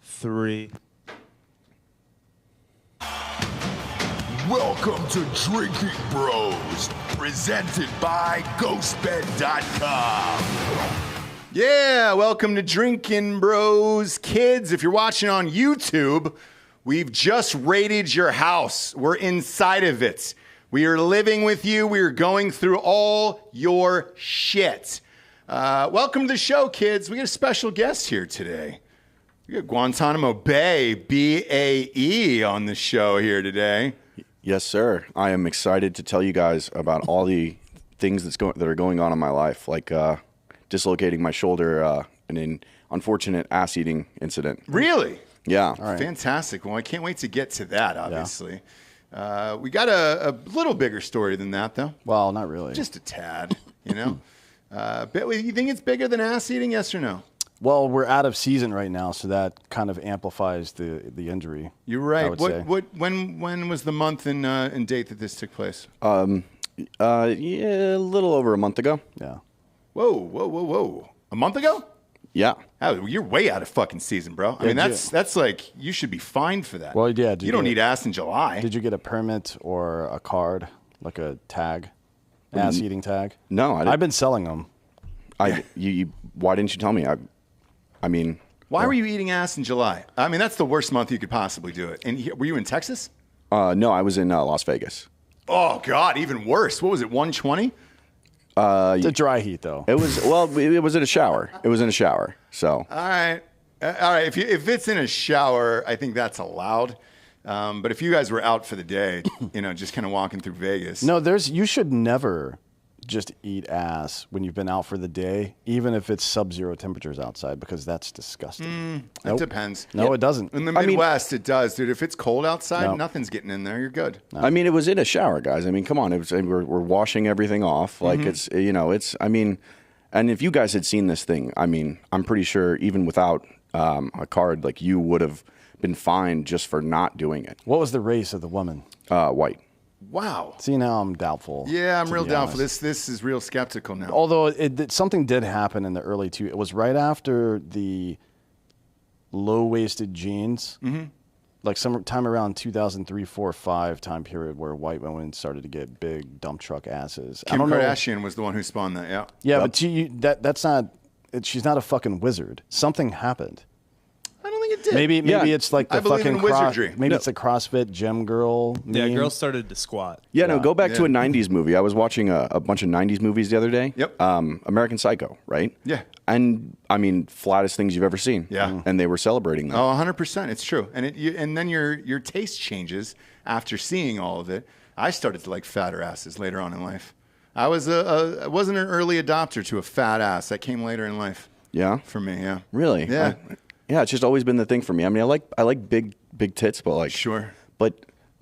3. Welcome to Drinking Bros, presented by GhostBed.com. Yeah, welcome to Drinkin' Bros. Kids, if you're watching on YouTube, we've just raided your house. We're inside of it. We are living with you. We are going through all your shit. Welcome to the show, kids. We got a special guest here today. We got Guantanamo Bay, BAE, on the show here today. Yes, sir. I am excited to tell you guys about all the things that are going on in my life, like dislocating my shoulder in an unfortunate ass-eating incident. Really? Yeah. All right. Fantastic. Well, I can't wait to get to that, obviously. Yeah. We got a little bigger story than that, though. Well, not really. Just a tad, you know? You think it's bigger than ass-eating, yes or no? Well, we're out of season right now, so that kind of amplifies the injury. You're right. I would say. When was the month and date that this took place? Yeah, a little over a month ago. Yeah. Whoa. A month ago? Yeah. Oh, you're way out of fucking season, bro. I mean, that's like, you should be fined for that. Well, yeah. You don't need ass in July. Did you get a permit or a card, like a tag, ass-eating tag? No, I didn't. I've been selling them. Why didn't you tell me? I mean... Why were you eating ass in July? I mean, that's the worst month you could possibly do it. And were you in Texas? No, I was in Las Vegas. Oh, God, even worse. What was it, 120? It's a dry heat, though. It was, it was in a shower. It was in a shower, so... All right. If it's in a shower, I think that's allowed. But if you guys were out for the day, just kind of walking through Vegas. No, you should never just eat ass when you've been out for the day, even if it's sub-zero temperatures outside, because that's disgusting. It depends. No, it doesn't. In the Midwest, it does, dude. If it's cold outside, nothing's getting in there. You're good. No. I mean, it was in a shower, guys. I mean, come on. We're washing everything off. Like, I mean, and if you guys had seen this thing, I mean, I'm pretty sure even without a card, like, you would have been fined just for not doing it. What was the race of the woman? White. Wow. See, now I'm doubtful. Yeah, I'm real doubtful. This is real skeptical now. Although something did happen in the early it was right after the low-waisted jeans, like sometime around 2003, 4, 5 time period where white women started to get big dump truck asses. Kim Kardashian was the one who spawned that, yeah. Yeah, but that's not, she's not a fucking wizard. Something happened. I don't think it did. Maybe it's like the fucking wizardry. Maybe it's a CrossFit gym girl meme. Yeah, girls started to squat. Yeah, no, go back to a 90s movie. I was watching a bunch of 90s movies the other day. Yep. American Psycho, right? Yeah. And, I mean, flattest things you've ever seen. Yeah. And they were celebrating that. Oh, 100%. It's true. And then your taste changes after seeing all of it. I started to like fatter asses later on in life. I wasn't an early adopter to a fat ass. That came later in life. Yeah? For me, yeah. Really? Yeah. Yeah, it's just always been the thing for me. I mean, I like big tits, but like sure. But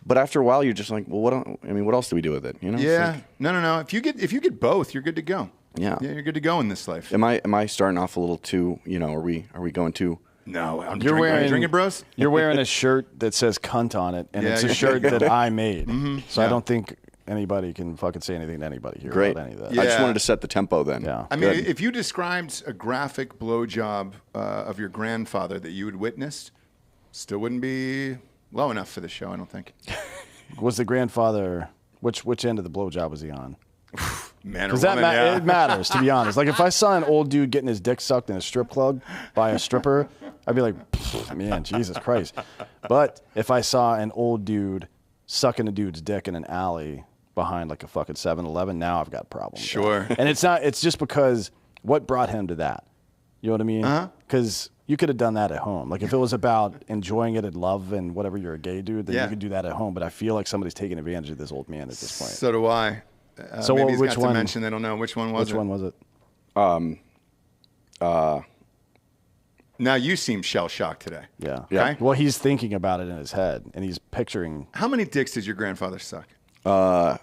after a while, you're just like, well, what else do we do with it? You know? Yeah. Like, no. If you get both, you're good to go. Yeah. Yeah, you're good to go in this life. Am I starting off a little too? Are we going too? No, Drinking Bros. You're wearing a shirt that says "cunt" on it, and it's a shirt that I made. So I don't think anybody can fucking say anything to anybody here about any of that. Yeah. I just wanted to set the tempo then. Yeah. I mean, if you described a graphic blowjob of your grandfather that you had witnessed, still wouldn't be low enough for the show, I don't think. Was the grandfather, which end of the blowjob was he on? Man or Because woman, yeah. it matters, to be honest. Like, if I saw an old dude getting his dick sucked in a strip club by a stripper, I'd be like, man, Jesus Christ. But if I saw an old dude sucking a dude's dick in an alley behind like a fucking 7-Eleven, now I've got a problem. Sure. And it's just because what brought him to that? You know what I mean? Because you could have done that at home. Like, if it was about enjoying it and love and whatever, you're a gay dude, then you could do that at home. But I feel like somebody's taking advantage of this old man at this point. So do I. So maybe he's which got one? to mention they don't know. Which one was it? Which one was it? Now you seem shell-shocked today. Yeah. Okay? Well, he's thinking about it in his head, and he's picturing. How many dicks did your grandfather suck? I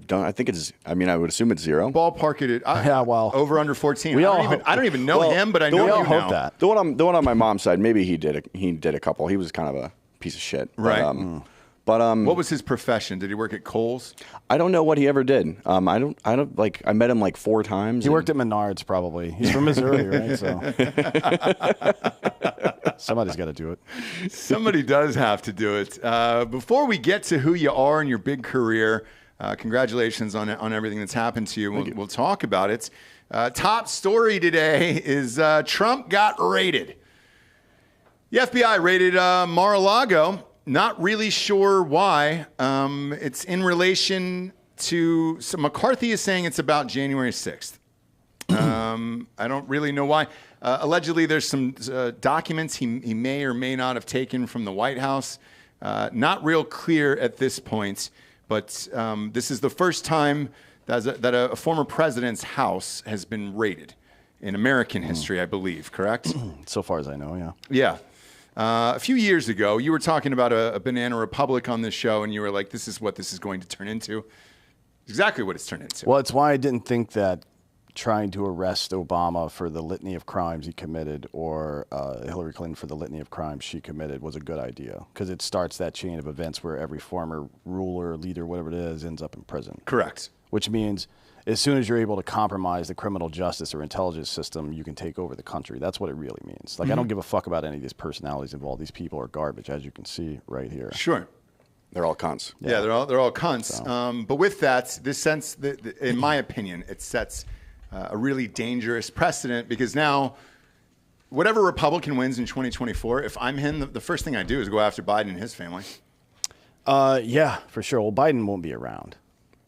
don't. I think it's. I mean, I would assume it's 0. Ballpark it. Yeah, well, over under 14. I don't even know him, but I know we all you hope know. that. The one on my mom's side, maybe he did a couple. He was kind of a piece of shit. Right. But what was his profession? Did he work at Kohl's? I don't know what he ever did. I don't like. I met him like 4 times. He worked at Menards, probably. He's from Missouri, right? So. Somebody's got to do it. Somebody does have to do it. Before we get to who you are and your big career, congratulations on everything that's happened to you. We'll talk about it. Top story today is Trump got raided. The FBI raided Mar-a-Lago. Not really sure why. It's in relation to, so McCarthy is saying it's about January 6th. I don't really know why. Allegedly, there's some documents he may or may not have taken from the White House. Not real clear at this point, but this is the first time that a former president's house has been raided in American history, I believe, correct? So far as I know, yeah. Yeah. A few years ago, you were talking about a banana republic on this show, and you were like, this is what this is going to turn into. Exactly what it's turned into. Well, it's why I didn't think that trying to arrest Obama for the litany of crimes he committed or Hillary Clinton for the litany of crimes she committed was a good idea, because it starts that chain of events where every former ruler, leader, whatever it is, ends up in prison. Correct. Which means as soon as you're able to compromise the criminal justice or intelligence system, you can take over the country. That's what it really means. Like, I don't give a fuck about any of these personalities involved. These people are garbage, as you can see right here. Sure. They're all cunts. Yeah, they're all cunts. So. But with that, this sense, in my opinion, it sets a really dangerous precedent, because now, whatever Republican wins in 2024, if I'm him, the first thing I do is go after Biden and his family. Yeah, for sure. Well, Biden won't be around.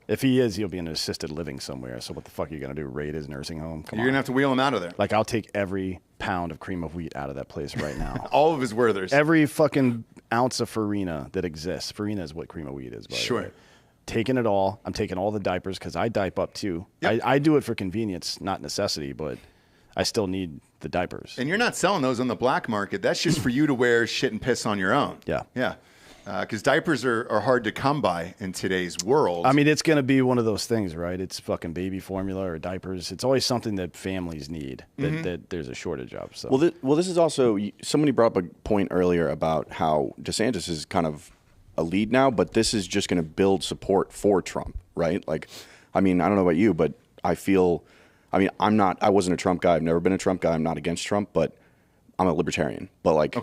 If he is, he'll be in an assisted living somewhere. So what the fuck are you going to do, raid his nursing home? You're going to have to wheel him out of there. Like, I'll take every pound of cream of wheat out of that place right now. All of his Werthers. Every fucking ounce of farina that exists. Farina is what cream of wheat is, by the way. Taking it all. I'm taking all the diapers, because I diaper up too. Yep. I do it for convenience, not necessity, but I still need the diapers. And you're not selling those on the black market. That's just for you to wear shit and piss on your own. Yeah. Yeah. Because diapers are hard to come by in today's world. I mean, it's going to be one of those things, right? It's fucking baby formula or diapers. It's always something that families need that there's a shortage of. So. Well, this is also, somebody brought up a point earlier about how DeSantis is kind of a lead now, but this is just going to build support for Trump, right? Like, I mean, I don't know about you, but I I wasn't a Trump guy. I've never been a Trump guy. I'm not against Trump, but I'm a libertarian. But like,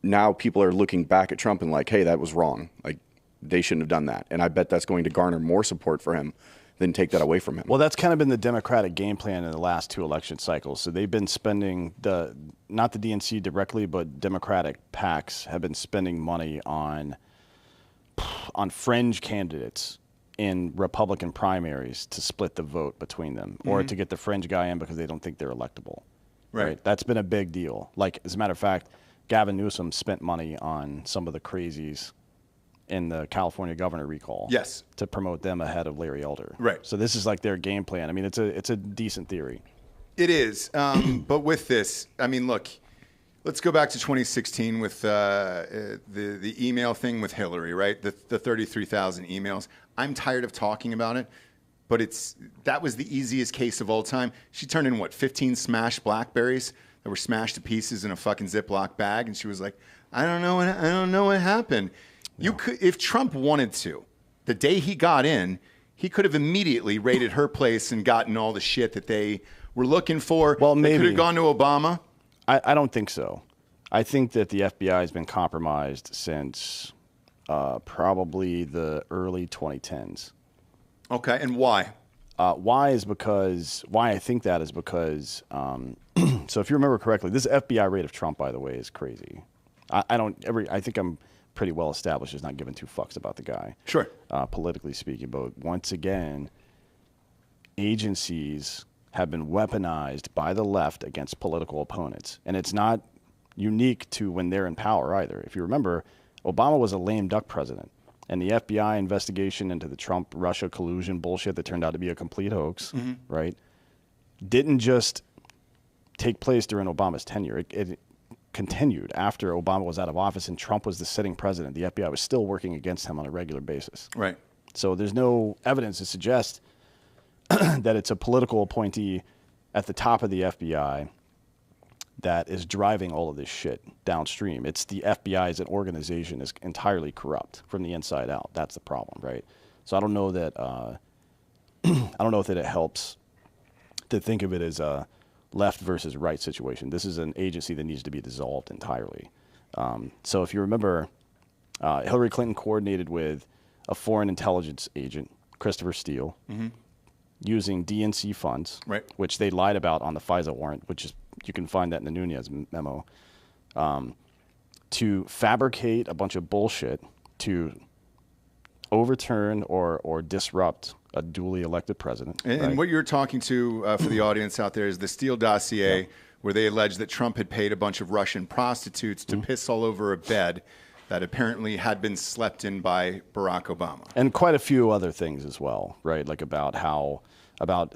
now people are looking back at Trump and like, hey, that was wrong. Like, they shouldn't have done that. And I bet that's going to garner more support for him than take that away from him. Well, that's kind of been the Democratic game plan in the last two election cycles. So they've been spending not the DNC directly, but Democratic PACs have been spending money on fringe candidates in Republican primaries to split the vote between them, or to get the fringe guy in because they don't think they're electable. Right. That's been a big deal. Like, as a matter of fact, Gavin Newsom spent money on some of the crazies in the California governor recall. Yes. To promote them ahead of Larry Elder. Right. So this is like their game plan. I mean, it's a decent theory. It is. But with this, I mean, look, let's go back to 2016 with the email thing with Hillary, right? The 33,000 emails. I'm tired of talking about it, but that was the easiest case of all time. She turned in, 15 smashed Blackberries that were smashed to pieces in a fucking Ziploc bag, and she was like, I don't know what happened. You could, if Trump wanted to, the day he got in, he could have immediately raided her place and gotten all the shit that they were looking for. Well, maybe. They could have gone to Obama. I don't think so. I think that the FBI has been compromised since probably the early 2010s. Okay, and why? Why I think that is because, so if you remember correctly, this FBI raid of Trump, by the way, is crazy. I think I'm pretty well established as not giving two fucks about the guy. Sure. Politically speaking. But once again, agencies have been weaponized by the left against political opponents. And it's not unique to when they're in power either. If you remember, Obama was a lame duck president. And the FBI investigation into the Trump-Russia collusion bullshit that turned out to be a complete hoax, right, didn't just take place during Obama's tenure. It continued after Obama was out of office and Trump was the sitting president. The FBI was still working against him on a regular basis. Right. So there's no evidence to suggest that it's a political appointee at the top of the FBI that is driving all of this shit downstream. It's the FBI as an organization is entirely corrupt from the inside out. That's the problem, right? So I don't know that I don't know that it helps to think of it as left versus right situation. This is an agency that needs to be dissolved entirely. So if you remember, Hillary Clinton coordinated with a foreign intelligence agent, Christopher Steele, using DNC funds, Right. which they lied about on the FISA warrant, which is, you can find that in the Nunez memo, to fabricate a bunch of bullshit to overturn or disrupt a duly elected president. And what you're talking to for the audience out there is the Steele dossier, where they allege that Trump had paid a bunch of Russian prostitutes to piss all over a bed that apparently had been slept in by Barack Obama. And quite a few other things as well, right? Like about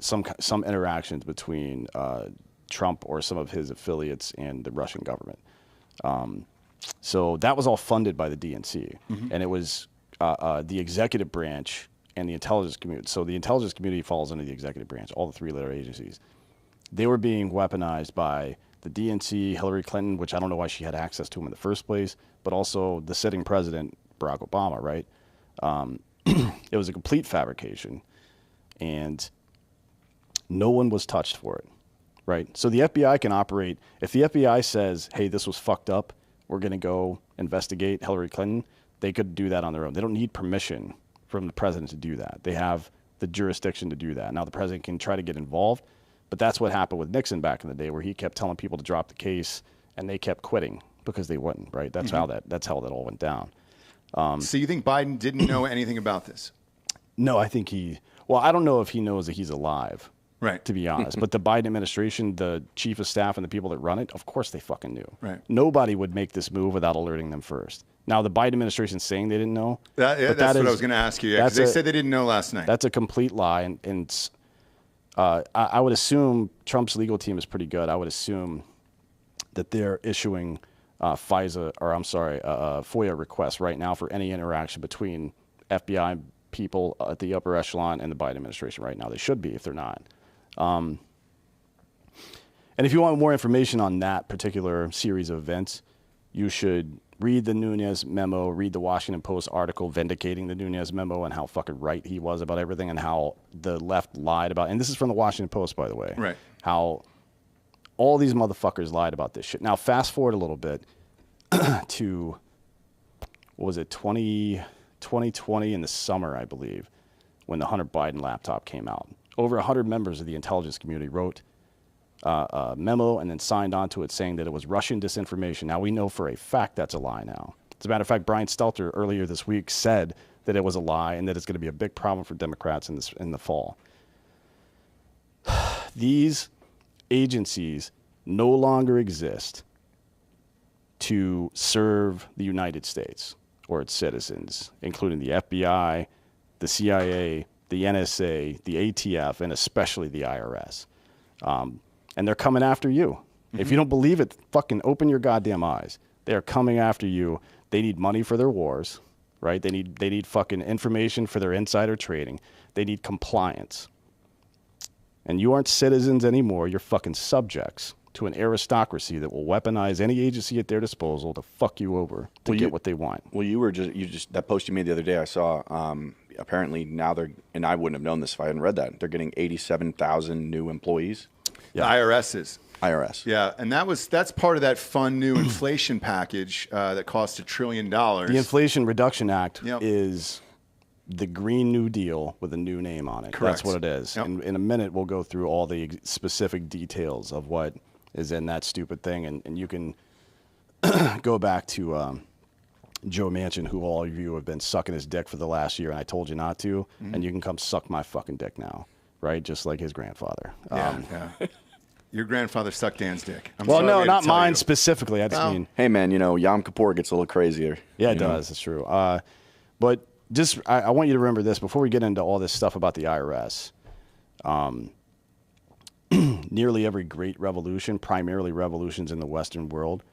some interactions between Trump or some of his affiliates and the Russian government. So that was all funded by the DNC, and it was the executive branch and the intelligence community. So the intelligence community falls under the executive branch, all the three-letter agencies. They were being weaponized by the DNC, Hillary Clinton, which I don't know why she had access to them in the first place, but also the sitting president, Barack Obama, right? It was a complete fabrication, and no one was touched for it, right? So the FBI can operate. If the FBI says, hey, this was fucked up, we're going to go investigate Hillary Clinton, they could do that on their own. They don't need permission from the president to do that. They have the jurisdiction to do that. Now, the president can try to get involved, but that's what happened with Nixon back in the day, where he kept telling people to drop the case, and they kept quitting because they wouldn't, right? That's how that all went down. So you think Biden didn't know anything about this? No, I think I don't know if he knows that he's alive, Right. to be honest. But the Biden administration, the chief of staff and the people that run it, of course they fucking knew. Right. Nobody would make this move without alerting them first. Now, the Biden administration saying they didn't know. That's what I was going to ask you. Yeah, 'cause they said they didn't know last night. That's a complete lie. And I would assume Trump's legal team is pretty good. I would assume that they're issuing FOIA requests right now for any interaction between FBI people at the upper echelon and the Biden administration right now. They should be if they're not. And if you want more information on that particular series of events, you should read the Nunez memo, read the Washington Post article vindicating the Nunez memo and how fucking right he was about everything and how the left lied about. And this is from the Washington Post, by the way. Right. How all these motherfuckers lied about this shit. Now, fast forward a little bit to, what was it, 2020 in the summer, I believe, when the Hunter Biden laptop came out. Over 100 members of the intelligence community wrote a memo and then signed onto it saying that it was Russian disinformation. Now, we know for a fact that's a lie now. As a matter of fact, Brian Stelter earlier this week said that it was a lie and that it's going to be a big problem for Democrats in the fall. These agencies no longer exist to serve the United States or its citizens, including the FBI, the CIA, the NSA, the ATF, and especially the IRS. And they're coming after you. If you don't believe it, fucking open your goddamn eyes. They are coming after you. They need money for their wars, right? They need fucking information for their insider trading. They need compliance. And you aren't citizens anymore. You're fucking subjects to an aristocracy that will weaponize any agency at their disposal to fuck you over to get what they want. Well, you just that post you made the other day, I saw, apparently now and I wouldn't have known this if I hadn't read that, they're getting 87,000 new employees. The IRS. Yeah, and that's part of that fun new inflation package that cost $1 trillion. The Inflation Reduction Act is the Green New Deal with a new name on it. Correct. That's what it is. Yep. And in a minute, we'll go through all the specific details of what is in that stupid thing. And you can go back to Joe Manchin, who all of you have been sucking his dick for the last year, and I told you not to, and you can come suck my fucking dick now, right? Just like his grandfather. Yeah. Your grandfather sucked Dan's dick. Well, no, not mine specifically. I just mean... Hey, man, Yom Kippur gets a little crazier. Yeah, it does. It's true. But just, I want you to remember this before we get into all this stuff about the IRS. Nearly every great revolution, primarily revolutions in the Western world,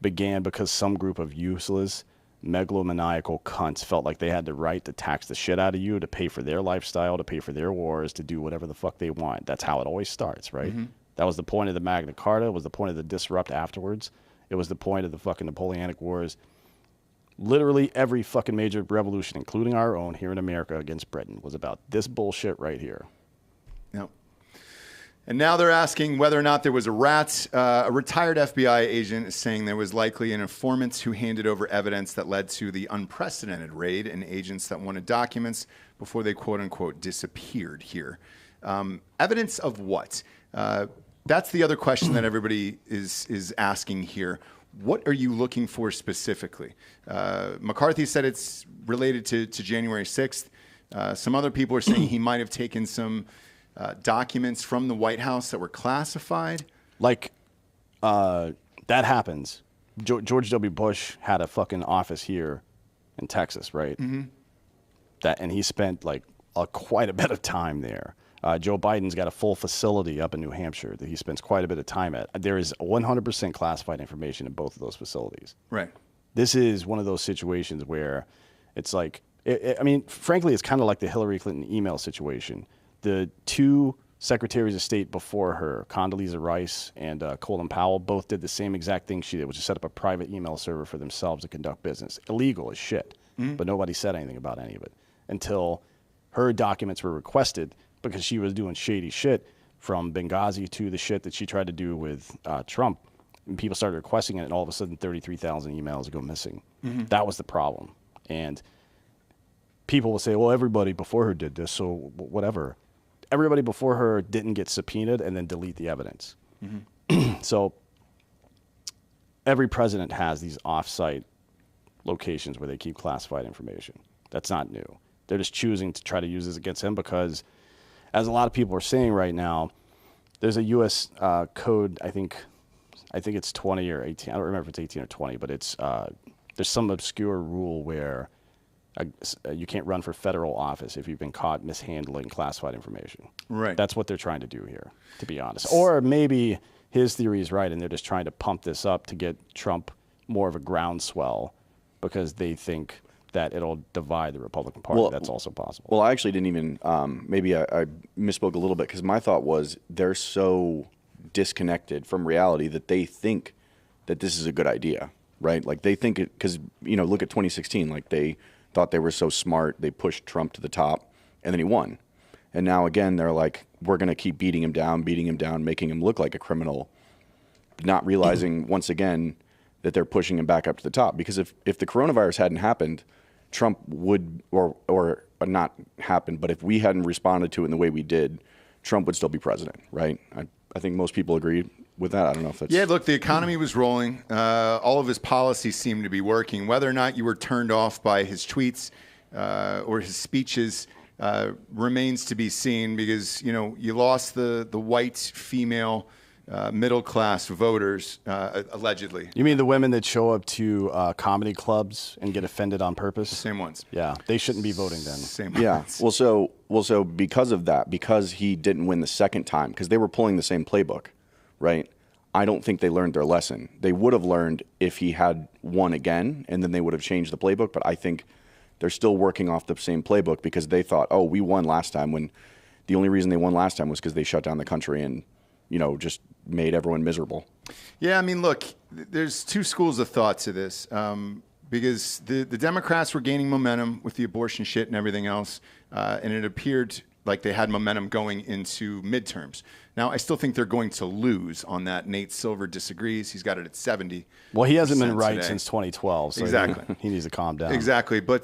began because some group of useless, megalomaniacal cunts felt like they had the right to tax the shit out of you, to pay for their lifestyle, to pay for their wars, to do whatever the fuck they want. That's how it always starts, right? That was the point of the Magna Carta. It was the point of the disrupt afterwards. It was the point of the fucking Napoleonic Wars. Literally every fucking major revolution, including our own here in America against Britain, was about this bullshit right here. Yep. And now they're asking whether or not there was a rat. A retired FBI agent is saying there was likely an informant who handed over evidence that led to the unprecedented raid and agents that wanted documents before they quote unquote disappeared here. Evidence of what? That's the other question that everybody is asking here. What are you looking for specifically? McCarthy said it's related to January 6th. Some other people are saying he might have taken some documents from the White House that were classified. Like, that happens. George W. Bush had a fucking office here in Texas, right? Mm-hmm. And he spent like quite a bit of time there. Joe Biden's got a full facility up in New Hampshire that he spends quite a bit of time at. There is 100% classified information in both of those facilities. Right. This is one of those situations where it's like, I mean, frankly, it's kind of like the Hillary Clinton email situation. The two secretaries of state before her, Condoleezza Rice and Colin Powell, both did the same exact thing she did, which is set up a private email server for themselves to conduct business. Illegal as shit, but nobody said anything about any of it until her documents were requested because she was doing shady shit from Benghazi to the shit that she tried to do with Trump. And people started requesting it, and all of a sudden 33,000 emails go missing. Mm-hmm. That was the problem. And people will say, well, everybody before her did this, so whatever. Everybody before her didn't get subpoenaed and then delete the evidence. Mm-hmm. So every president has these off-site locations where they keep classified information. That's not new. They're just choosing to try to use this against him because, as a lot of people are saying right now, there's a U.S. code, I think it's 20 or 18. I don't remember if it's 18 or 20, but it's there's some obscure rule where you can't run for federal office if you've been caught mishandling classified information. Right. That's what they're trying to do here, to be honest. Or maybe his theory is right, and they're just trying to pump this up to get Trump more of a groundswell because they think that it'll divide the Republican Party. Well, that's also possible. Well, I actually didn't even, maybe I misspoke a little bit because my thought was they're so disconnected from reality that they think that this is a good idea, right? Like they think it, because, you know, look at 2016, like they thought they were so smart, they pushed Trump to the top, and then he won. And now again, they're like, we're going to keep beating him down, making him look like a criminal, not realizing once again that they're pushing him back up to the top. Because if the coronavirus hadn't happened, Trump would, or not happened, but if we hadn't responded to it in the way we did, Trump would still be president, right? I think most people agree with that. I don't know if that's... Yeah, look, the economy was rolling. All of his policies seemed to be working. Whether or not you were turned off by his tweets or his speeches remains to be seen because, you know, you lost the white female middle-class voters, allegedly. You mean the women that show up to comedy clubs and get offended on purpose? The same ones. Yeah, they shouldn't be voting then. Same yeah. ones. Well, so because of that, because he didn't win the second time, because they were pulling the same playbook, right? I don't think they learned their lesson. They would have learned if he had won again, and then they would have changed the playbook. But I think they're still working off the same playbook because they thought, oh, we won last time, when the only reason they won last time was because they shut down the country and, you know, just made everyone miserable. Yeah, I mean, look, there's two schools of thought to this because the Democrats were gaining momentum with the abortion shit and everything else, and it appeared like they had momentum going into midterms. Now, I still think they're going to lose on that. Nate Silver disagrees. He's got it at 70. Well, he hasn't been right since 2012, so exactly. He needs to calm down. Exactly, but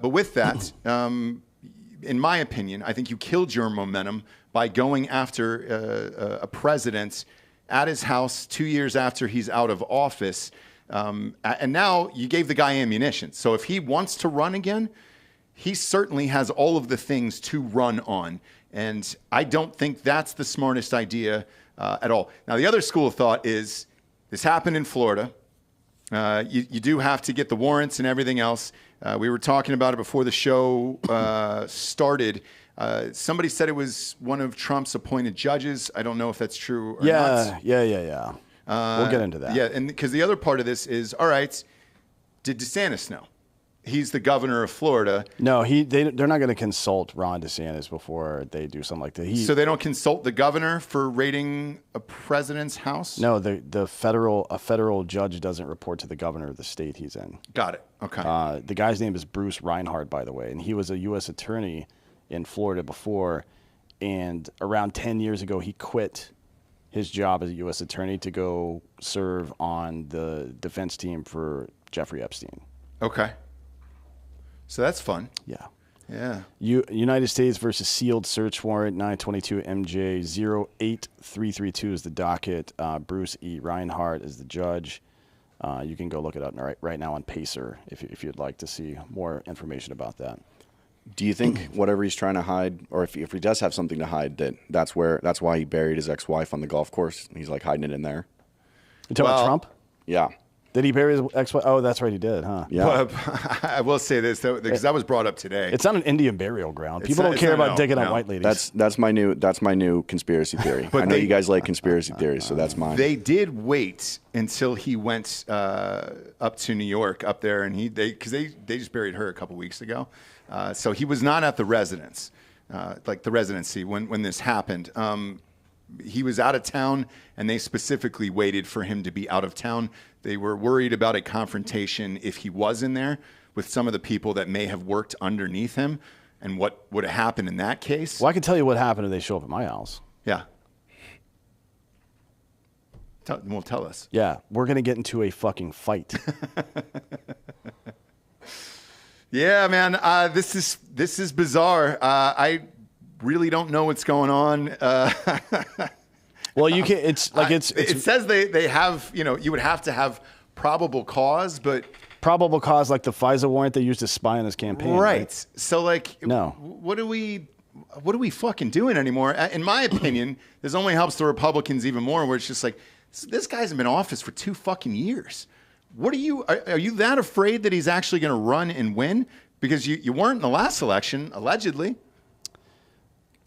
with that, in my opinion, I think you killed your momentum by going after a president at his house 2 years after he's out of office. And now you gave the guy ammunition. So if he wants to run again, he certainly has all of the things to run on. And I don't think that's the smartest idea at all. Now, the other school of thought is this happened in Florida. You do have to get the warrants and everything else. We were talking about it before the show started. Somebody said it was one of Trump's appointed judges. I don't know if that's true or not. Yeah. We'll get into that. Yeah, and because the other part of this is, all right, did DeSantis know? He's the governor of Florida. No, they're not going to consult Ron DeSantis before they do something like that. So they don't consult the governor for raiding a president's house? No, a federal judge doesn't report to the governor of the state he's in. Got it. Okay. The guy's name is Bruce Reinhardt, by the way, and he was a U.S. attorney in Florida before, and around 10 years ago, he quit his job as a U.S. attorney to go serve on the defense team for Jeffrey Epstein. Okay. So that's fun. Yeah. Yeah. United States versus sealed search warrant 922 MJ 08332 is the docket. Bruce E. Reinhardt is the judge. You can go look it up right now on Pacer if you'd like to see more information about that. Do you think whatever he's trying to hide, or if he does have something to hide, that's why he buried his ex-wife on the golf course? He's like hiding it in there. You talking about Trump? Yeah. Did he bury his ex-wife? Oh, that's right, he did, huh? Yeah. I will say this, though, because that was brought up today. It's not an Indian burial ground. People don't care about digging up white ladies. That's my new conspiracy theory. I know you guys like conspiracy theories, so that's mine. They did wait until he went up to New York, up there, and because they just buried her a couple weeks ago. So he was not at the residence, like the residency when this happened. He was out of town, and they specifically waited for him to be out of town. They were worried about a confrontation if he was in there with some of the people that may have worked underneath him, and what would have happened in that case. Well, I can tell you what happened if they show up at my house. Yeah. Tell us. Yeah, we're going to get into a fucking fight. Yeah, man, this is bizarre. I really don't know what's going on. Well, you can. It says they have, you would have to have probable cause, but probable cause like the FISA warrant they used to spy on his campaign. Right. So no. What are we fucking doing anymore? In my opinion, this only helps the Republicans even more, where it's just like, this guy's been in office for 2 fucking years. Are you that afraid that he's actually going to run and win? Because you weren't in the last election, allegedly.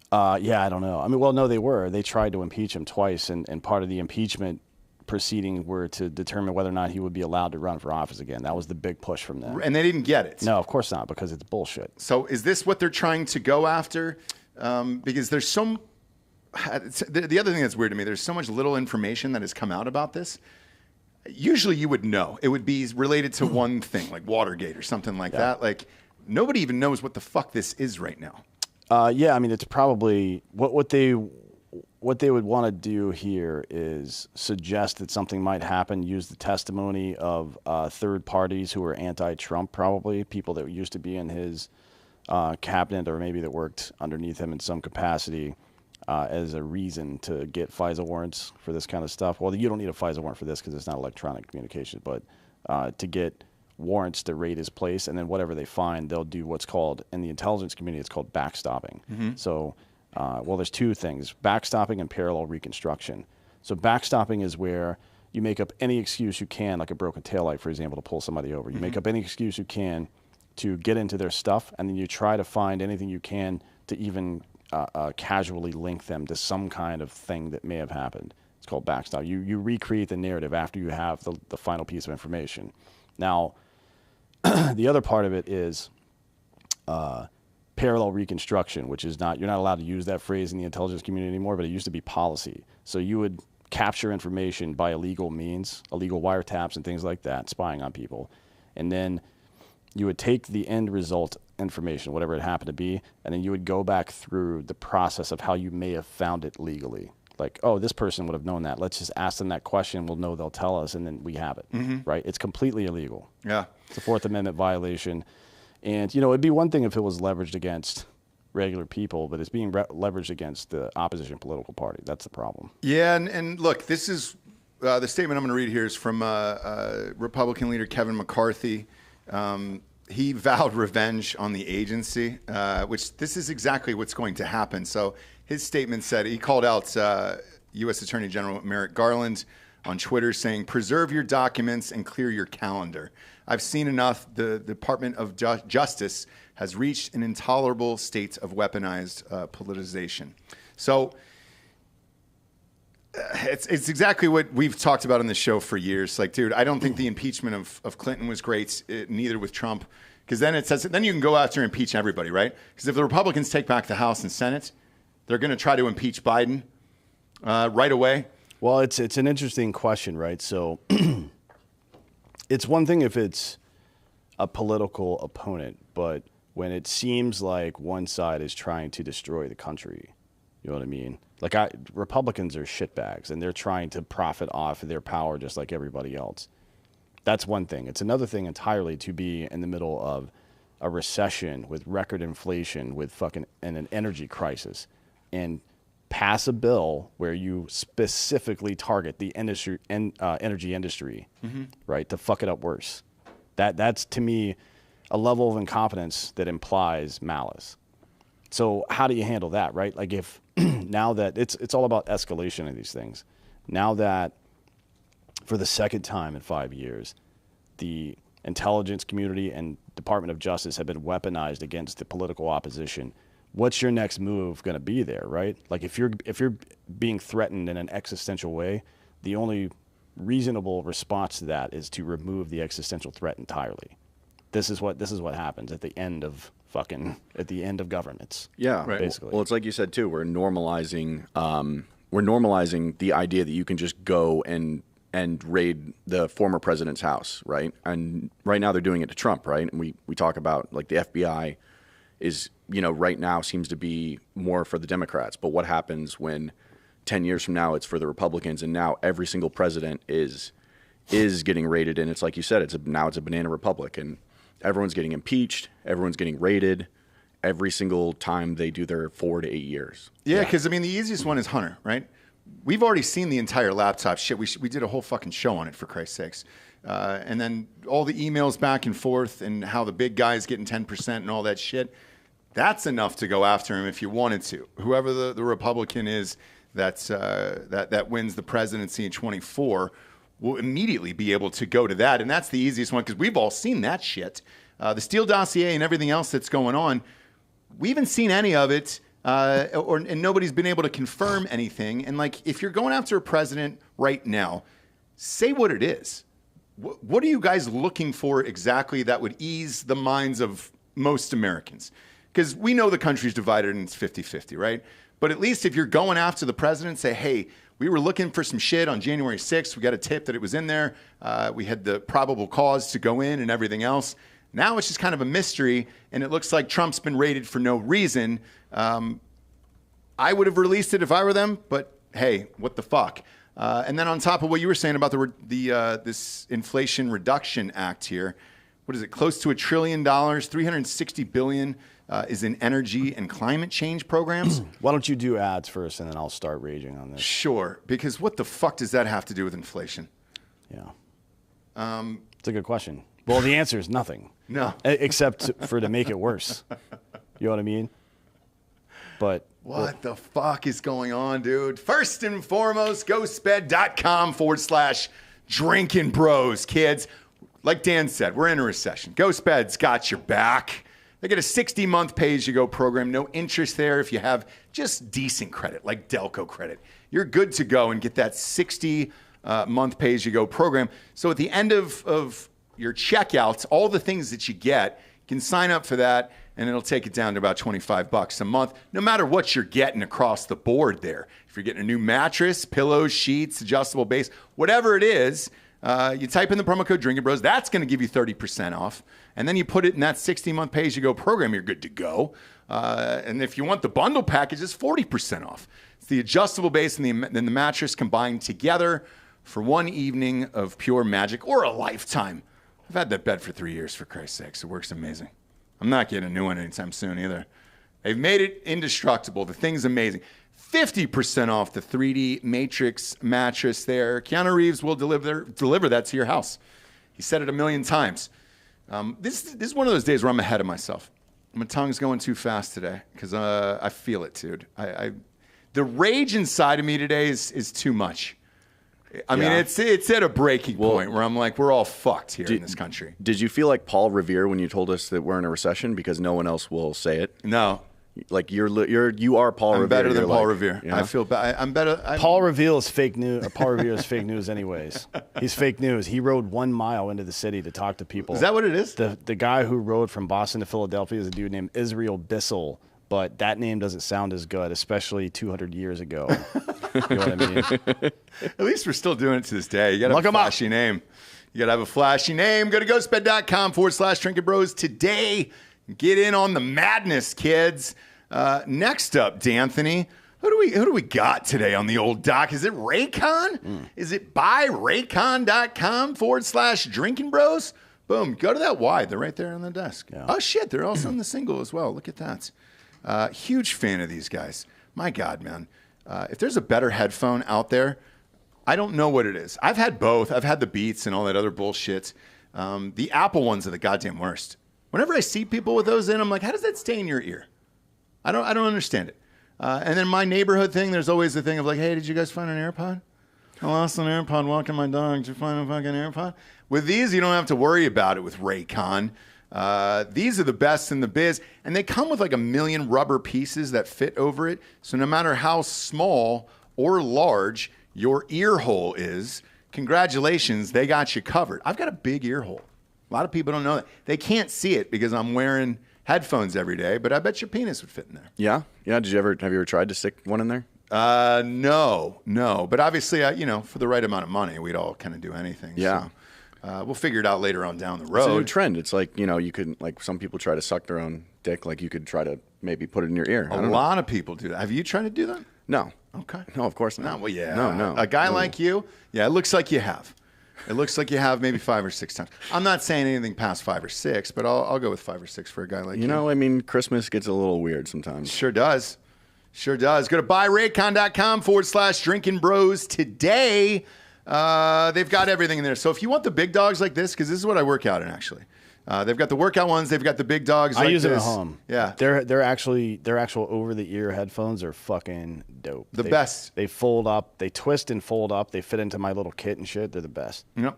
Yeah, I don't know. I mean, well, no, they were. They tried to impeach him twice, and part of the impeachment proceedings were to determine whether or not he would be allowed to run for office again. That was the big push from them. And they didn't get it. No, of course not, because it's bullshit. So is this what they're trying to go after? Because there's the other thing that's weird to me, there's so much little information that has come out about this. Usually you would know. It would be related to one thing, like Watergate or something like that. Like, nobody even knows what the fuck this is right now. Yeah, I mean, it's probably what they would want to do here is suggest that something might happen, use the testimony of third parties who are anti-Trump, probably people that used to be in his cabinet or maybe that worked underneath him in some capacity as a reason to get FISA warrants for this kind of stuff. Well, you don't need a FISA warrant for this because it's not electronic communication, but to get warrants to raid his place, and then whatever they find, they'll do what's called, in the intelligence community, it's called backstopping. Mm-hmm. So, there's two things, backstopping and parallel reconstruction. So backstopping is where you make up any excuse you can, like a broken taillight, for example, to pull somebody over. You make up any excuse you can to get into their stuff, and then you try to find anything you can to even casually link them to some kind of thing that may have happened. It's called backstop. You recreate the narrative after you have the final piece of information. Now, the other part of it is parallel reconstruction, which is you're not allowed to use that phrase in the intelligence community anymore, but it used to be policy. So you would capture information by illegal means, illegal wiretaps and things like that, spying on people. And then you would take the end result information, whatever it happened to be, and then you would go back through the process of how you may have found it legally. Like, oh, this person would have known that. Let's just ask them that question. We'll know they'll tell us, and then we have it, right? It's completely illegal. Yeah. It's a Fourth Amendment violation. And, it'd be one thing if it was leveraged against regular people, but it's being leveraged against the opposition political party. That's the problem. Yeah, and look, this is the statement I'm going to read here is from Republican leader Kevin McCarthy. He vowed revenge on the agency, which this is exactly what's going to happen. So his statement said, he called out U.S. Attorney General Merrick Garland on Twitter saying, "Preserve your documents and clear your calendar. I've seen enough. The Department of Justice has reached an intolerable state of weaponized politicization." So it's exactly what we've talked about on the show for years. Like, dude, I don't think the impeachment of Clinton was great, neither with Trump. Because then it says, then you can go after and impeach everybody, right? Because if the Republicans take back the House and Senate, they're going to try to impeach Biden right away. Well, it's an interesting question, right? So it's one thing if it's a political opponent, but when it seems like one side is trying to destroy the country, You know what I mean? Like Republicans are shitbags, and they're trying to profit off of their power just like everybody else. That's one thing. It's another thing entirely to be in the middle of a recession with record inflation, with and an energy crisis, and pass a bill where you specifically target the industry energy industry, right, to fuck it up worse. That's to me a level of incompetence that implies malice. So how do you handle that, right? Like if now that it's all about escalation of these things. Now that for the second time in 5 years, the intelligence community and Department of Justice have been weaponized against the political opposition. What's your next move going to be there, right? Like if you're being threatened in an existential way, the only reasonable response to that is to remove the existential threat entirely. This is what happens at the end of governance. Yeah, right. Basically. Well, it's like you said too. We're normalizing the idea that you can just go and raid the former president's house, right? And right now they're doing it to Trump, right? And we talk about like the FBI is, right now seems to be more for the Democrats. But what happens when 10 years from now it's for the Republicans, and now every single president is getting raided, and it's like you said, it's a banana republic, and everyone's getting impeached, everyone's getting raided every single time they do their 4 to 8 years. Yeah, because the easiest one is Hunter, right? We've already seen the entire laptop shit. We did a whole fucking show on it, for Christ's sakes. And then all the emails back and forth and how the big guy's getting 10% and all that shit. That's enough to go after him if you wanted to. Whoever the Republican is that wins the presidency in 24 will immediately be able to go to that. And that's the easiest one because we've all seen that shit. The Steele dossier and everything else that's going on, we haven't seen any of it. And nobody's been able to confirm anything. And like, if you're going after a president right now, say what it is. What are you guys looking for exactly that would ease the minds of most Americans? Because we know the country's divided and it's 50-50, right? But at least if you're going after the president, say, hey, we were looking for some shit on January 6th. We got a tip that it was in there. We had the probable cause to go in and everything else. Now it's just kind of a mystery, and it looks like Trump's been raided for no reason. I would have released it if I were them, but hey, what the fuck? And then on top of what you were saying about this Inflation Reduction Act here, what is it? Close to $1 trillion, $360 billion is in energy and climate change programs. Why don't you do ads first, and then I'll start raging on this. Sure, because what the fuck does that have to do with inflation? Yeah, it's a good question. Well, the answer is nothing. No, except to make it worse. You know what I mean? But what the fuck is going on, dude? First and foremost, ghostbed.com/drinking bros, kids. Like Dan said, we're in a recession. Ghostbed's got your back. They get a 60-month pay-as-you-go program. No interest there if you have just decent credit, like Delco credit. You're good to go and get that 60-month pay-as-you-go program. So at the end of your checkouts, all the things that you get, you can sign up for that, and it'll take it down to about $25 a month, no matter what you're getting across the board there. If you're getting a new mattress, pillows, sheets, adjustable base, whatever it is, you type in the promo code Drinkin' Bros. That's going to give you 30% off. And then you put it in that 60-month pay-as-you-go program, you're good to go. And if you want the bundle package, it's 40% off. It's the adjustable base and the mattress combined together for one evening of pure magic or a lifetime. I've had that bed for 3 years, for Christ's sakes. It works amazing. I'm not getting a new one anytime soon either. They've made it indestructible. The thing's amazing. 50% off the 3D Matrix mattress there. Keanu Reeves will deliver that to your house. He said it a million times. This is one of those days where I'm ahead of myself. My tongue's going too fast today because I feel it, dude. The rage inside of me today is too much. I mean, it's at a breaking point where I'm like, we're all fucked here in this country. Did you feel like Paul Revere when you told us that we're in a recession because no one else will say it? No. Like you are Paul Revere. I'm better than Paul like, Revere. Yeah. I feel bad. I'm better. Paul Revere is fake news. Paul Revere is fake news anyways. He's fake news. He rode 1 mile into the city to talk to people. Is that what it is? The guy who rode from Boston to Philadelphia is a dude named Israel Bissell, but that name doesn't sound as good, especially 200 years ago. You know what I mean? At least we're still doing it to this day. You got to have a flashy name. You got to have a flashy name. Go to ghostbed.com/Drinkin' Bros today. Get in on the madness, kids. Next up, D'Anthony, Who do we got today on the old doc? Is it Raycon? Is it buyraycon.com/drinking bros? Boom. Go to that Y. They're right there on the desk. Yeah. Oh, shit. They're also in the single as well. Look at that. Huge fan of these guys. My God, man. If there's a better headphone out there, I don't know what it is. I've had both. I've had the Beats and all that other bullshit. The Apple ones are the goddamn worst. Whenever I see people with those in, I'm like, how does that stay in your ear? I don't understand it. And then my neighborhood thing, there's always the thing of like, hey, did you guys find an AirPod? I lost an AirPod walking my dog. Did you find a fucking AirPod? With these, you don't have to worry about it with Raycon. These are the best in the biz. And they come with like 1 million rubber pieces that fit over it. So no matter how small or large your ear hole is, congratulations, they got you covered. I've got a big ear hole. A lot of people don't know that. They can't see it because I'm wearing headphones every day, but I bet your penis would fit in there. Yeah? Yeah, have you ever tried to stick one in there? No. But obviously, for the right amount of money, we'd all kind of do anything. Yeah. So, we'll figure it out later on down the It's a new road. trend. It's like, you could, like, some people try to suck their own dick. Like, you could try to maybe put it in your ear. A lot of people do that. Have you tried to do that? No. Okay. No, of course not. No, well, yeah. No. A guy like you, yeah, it looks like you have. It looks like you have maybe 5 or 6 times. I'm not saying anything past 5 or 6, but I'll go with 5 or 6 for a guy like you. You know, I mean, Christmas gets a little weird sometimes. Sure does. Sure does. Go to buyraycon.com/drinking bros today. They've got everything in there. So if you want the big dogs like this, because this is what I work out in actually. They've got the workout ones. They've got the big dogs. I like use them at this. home. Yeah, Their actual over the ear headphones are fucking dope. The best. They fold up, they twist and fold up. They fit into my little kit and shit. They're the best. Yep.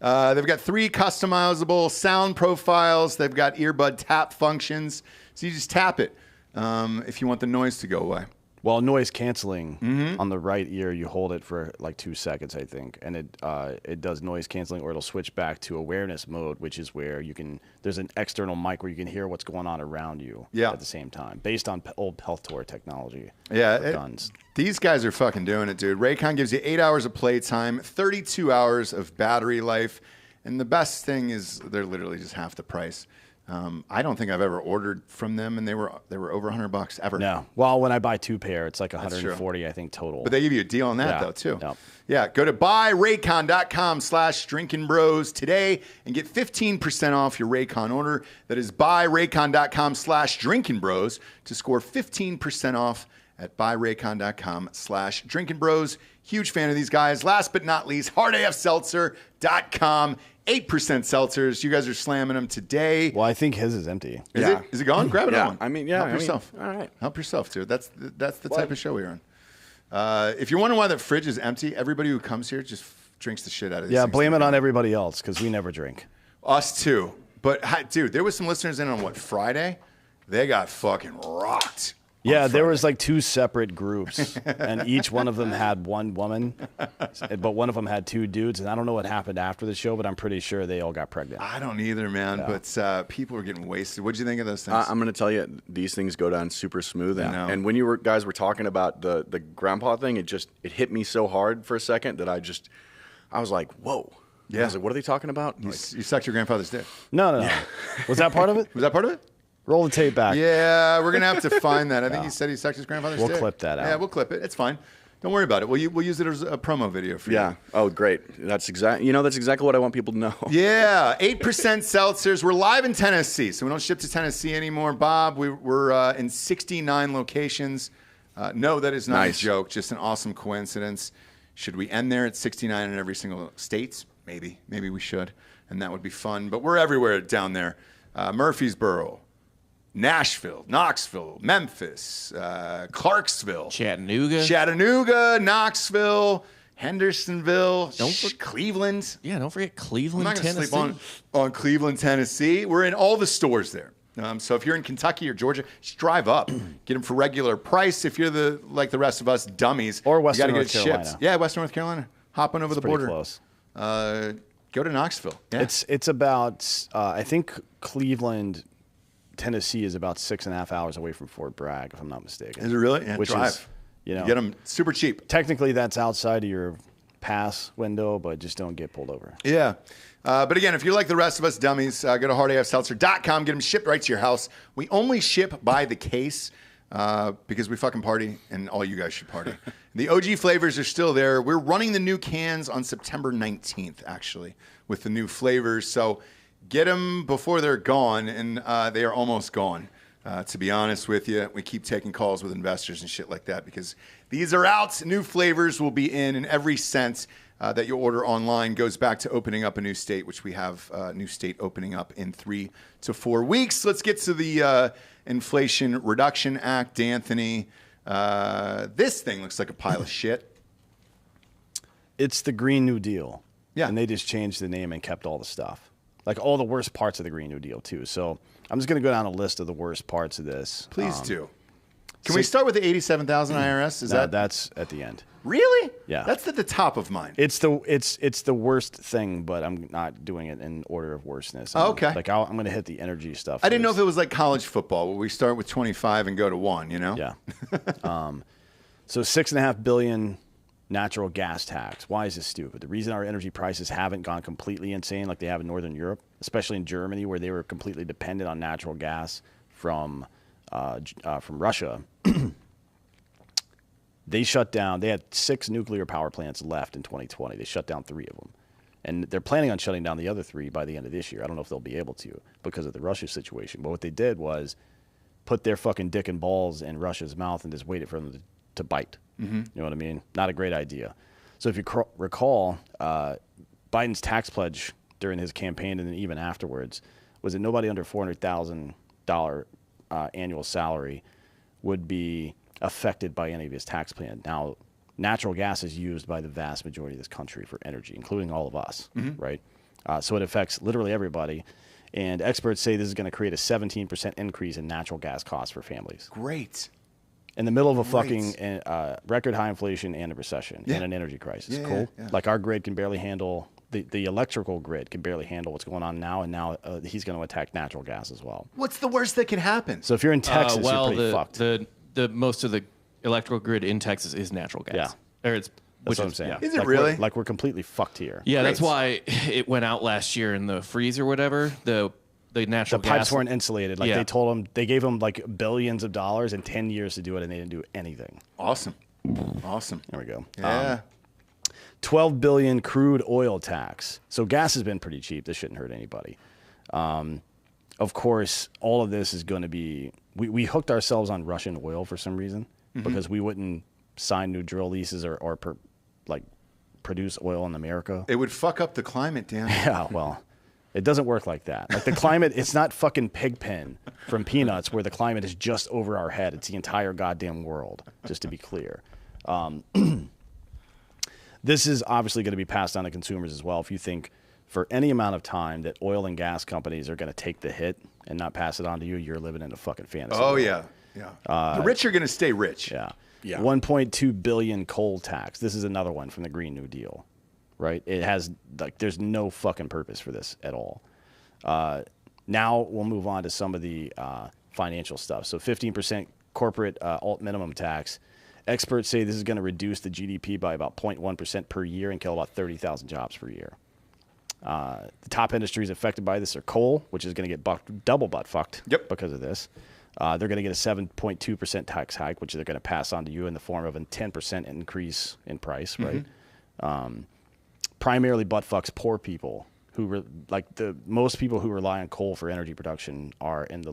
They've got 3 customizable sound profiles. They've got earbud tap functions. So you just tap it if you want the noise to go away. Well, noise canceling on the right ear, you hold it for like 2 seconds, I think, and it does noise canceling, or it'll switch back to awareness mode, which is where there's an external mic where you can hear what's going on around you at the same time, based on old Peltor technology. Yeah, guns. These guys are fucking doing it, dude. Raycon gives you 8 hours of playtime, 32 hours of battery life, and the best thing is they're literally just half the price. I don't think I've ever ordered from them, and they were over $100 ever. No. Well, when I buy 2 pair, it's like 140, I think, total. But they give you a deal on that, though, too. Yep. Yeah, go to buyraycon.com/drinking bros today and get 15% off your Raycon order. That is buyraycon.com/drinking bros to score 15% off at buyraycon.com/drinking bros. Huge fan of these guys. Last but not least, hardafseltzer.com. 8% seltzers. You guys are slamming them today. Well, I think his is empty. Is it? Is it gone? Grab it on. I mean, yeah. Help yourself. All right. Help yourself, dude. That's the type of show we're on. If you're wondering why the fridge is empty, everybody who comes here just drinks the shit out of this. Yeah, blame it on everybody else because we never drink. Us too. But, dude, there was some listeners in on Friday? They got fucking rocked. Yeah, there was like 2 separate groups, and each one of them had one woman, but one of them had 2 dudes, and I don't know what happened after the show, but I'm pretty sure they all got pregnant. I don't either, man, but people were getting wasted. What'd you think of those things? I'm going to tell you, these things go down super smooth. I know. And when you guys were talking about the grandpa thing, it hit me so hard for a second that I was like, whoa. Yeah. I was like, what are they talking about? You sucked your grandfather's dick. No. Was that part of it? Was that part of it? Roll the tape back. Yeah, we're going to have to find that. I think he said he sucked his grandfather's dick. We'll clip that out. Yeah, we'll clip it. It's fine. Don't worry about it. We'll use it as a promo video for you. Yeah. Oh, great. That's exactly what I want people to know. Yeah, 8% seltzers. We're live in Tennessee, so we don't ship to Tennessee anymore. Bob, we're in 69 locations. No, that is not a joke, just an awesome coincidence. Should we end there at 69 in every single state? Maybe. Maybe we should, and that would be fun. But we're everywhere down there. Murfreesboro, Nashville, Knoxville, Memphis, Clarksville, Chattanooga, Knoxville, Hendersonville, Cleveland. Yeah, don't forget Cleveland, I'm not going to Tennessee. sleep on Cleveland, Tennessee. We're in all the stores there. So if you're in Kentucky or Georgia, just drive up. Get them for regular price. If you're like the rest of us dummies, or Western you North get Carolina. Shipped. Yeah, Western North Carolina. Hop on over the border. Close. Go to Knoxville. Yeah. It's about I think Cleveland, Tennessee is about 6.5 hours away from Fort Bragg, if I'm not mistaken. Is it really? Yeah, Which drive. is, you get them super cheap. Technically, that's outside of your pass window, but just don't get pulled over. Yeah. But again, if you're like the rest of us dummies, go to hardafseltzer.com. Get them shipped right to your house. We only ship by the case. because we fucking party, and all you guys should party. The OG flavors are still there. We're running the new cans on September 19th, actually, with the new flavors. So get them before they're gone, and they are almost gone. To be honest with you, we keep taking calls with investors and shit like that because these are out. New flavors will be in, and every cent that you order online goes back to opening up a new state, which we have a new state opening up in 3 to 4 weeks. Let's get to the Inflation Reduction Act, Anthony. This thing looks like a pile of shit. It's the Green New Deal. Yeah. And they just changed the name and kept all the stuff. Like all the worst parts of the Green New Deal, too. So I'm just going to go down a list of the worst parts of this. Please do. Can we start with the 87,000 IRS? No, that's at the end. Really? Yeah. That's at the top of mine. It's the worst thing, but I'm not doing it in order of worstness. Okay. Like I'm going to hit the energy stuff. I didn't know if it was like college football, where we start with 25 and go to 1, you know? Yeah. So $6.5 billion natural gas tax. Why is this stupid? The reason our energy prices haven't gone completely insane like they have in Northern Europe, especially in Germany, where they were completely dependent on natural gas from Russia. They shut down. They had 6 nuclear power plants left in 2020. They shut down 3 of them. And they're planning on shutting down the other 3 by the end of this year. I don't know if they'll be able to because of the Russia situation. But what they did was put their fucking dick and balls in Russia's mouth and just waited for them to bite. Mm-hmm. You know what I mean? Not a great idea. So if you recall, Biden's tax pledge during his campaign and then even afterwards was that nobody under $400,000 annual salary would be affected by any of his tax plan. Now, natural gas is used by the vast majority of this country for energy, including all of us, right? So it affects literally everybody. And experts say this is going to create a 17% increase in natural gas costs for families. Great. In the middle of a fucking record high inflation and a recession and an energy crisis. Yeah, cool? yeah. Like our grid can barely handle, the electrical grid can barely handle what's going on now, and now he's going to attack natural gas as well. What's the worst that can happen? So if you're in Texas, you're pretty fucked. The most of the electrical grid in Texas is natural gas. Yeah. Or it's That's what I'm saying. Yeah. Is it really? Like we're completely fucked here. Yeah, that's Great. why it went out last year in the freeze or whatever. The natural The gas pipes weren't insulated. Like Yeah. they gave them like billions of dollars and 10 years to do it, and they didn't do anything. Awesome. Awesome. There we go. Yeah. 12 billion crude oil tax. So gas has been pretty cheap. This shouldn't hurt anybody. Of course, all of this is going to be. We hooked ourselves on Russian oil for some reason because we wouldn't sign new drill leases or produce oil in America. It would fuck up the climate, Dan. Yeah, well, it doesn't work like that. Like the climate, it's not fucking Pigpen from Peanuts where the climate is just over our head. It's the entire goddamn world, just to be clear. This is obviously going to be passed on to consumers as well. If you think for any amount of time that oil and gas companies are going to take the hit and not pass it on to you, you're living in a fucking fantasy. Oh, world. yeah. Yeah. The rich are going to stay rich. Yeah. Yeah. 1.2 billion coal tax. This is another one from the Green New Deal, right? It has there's no fucking purpose for this at all. Now we'll move on to some of the financial stuff. So 15% corporate alt minimum tax. Experts say this is going to reduce the GDP by about 0.1% per year and kill about 30,000 jobs per year. The top industries affected by this are coal, which is going to get double butt fucked because of this. They're going to get a 7.2% tax hike, which they're going to pass on to you in the form of a 10% increase in price, right? Primarily butt fucks poor people who most people who rely on coal for energy production are in the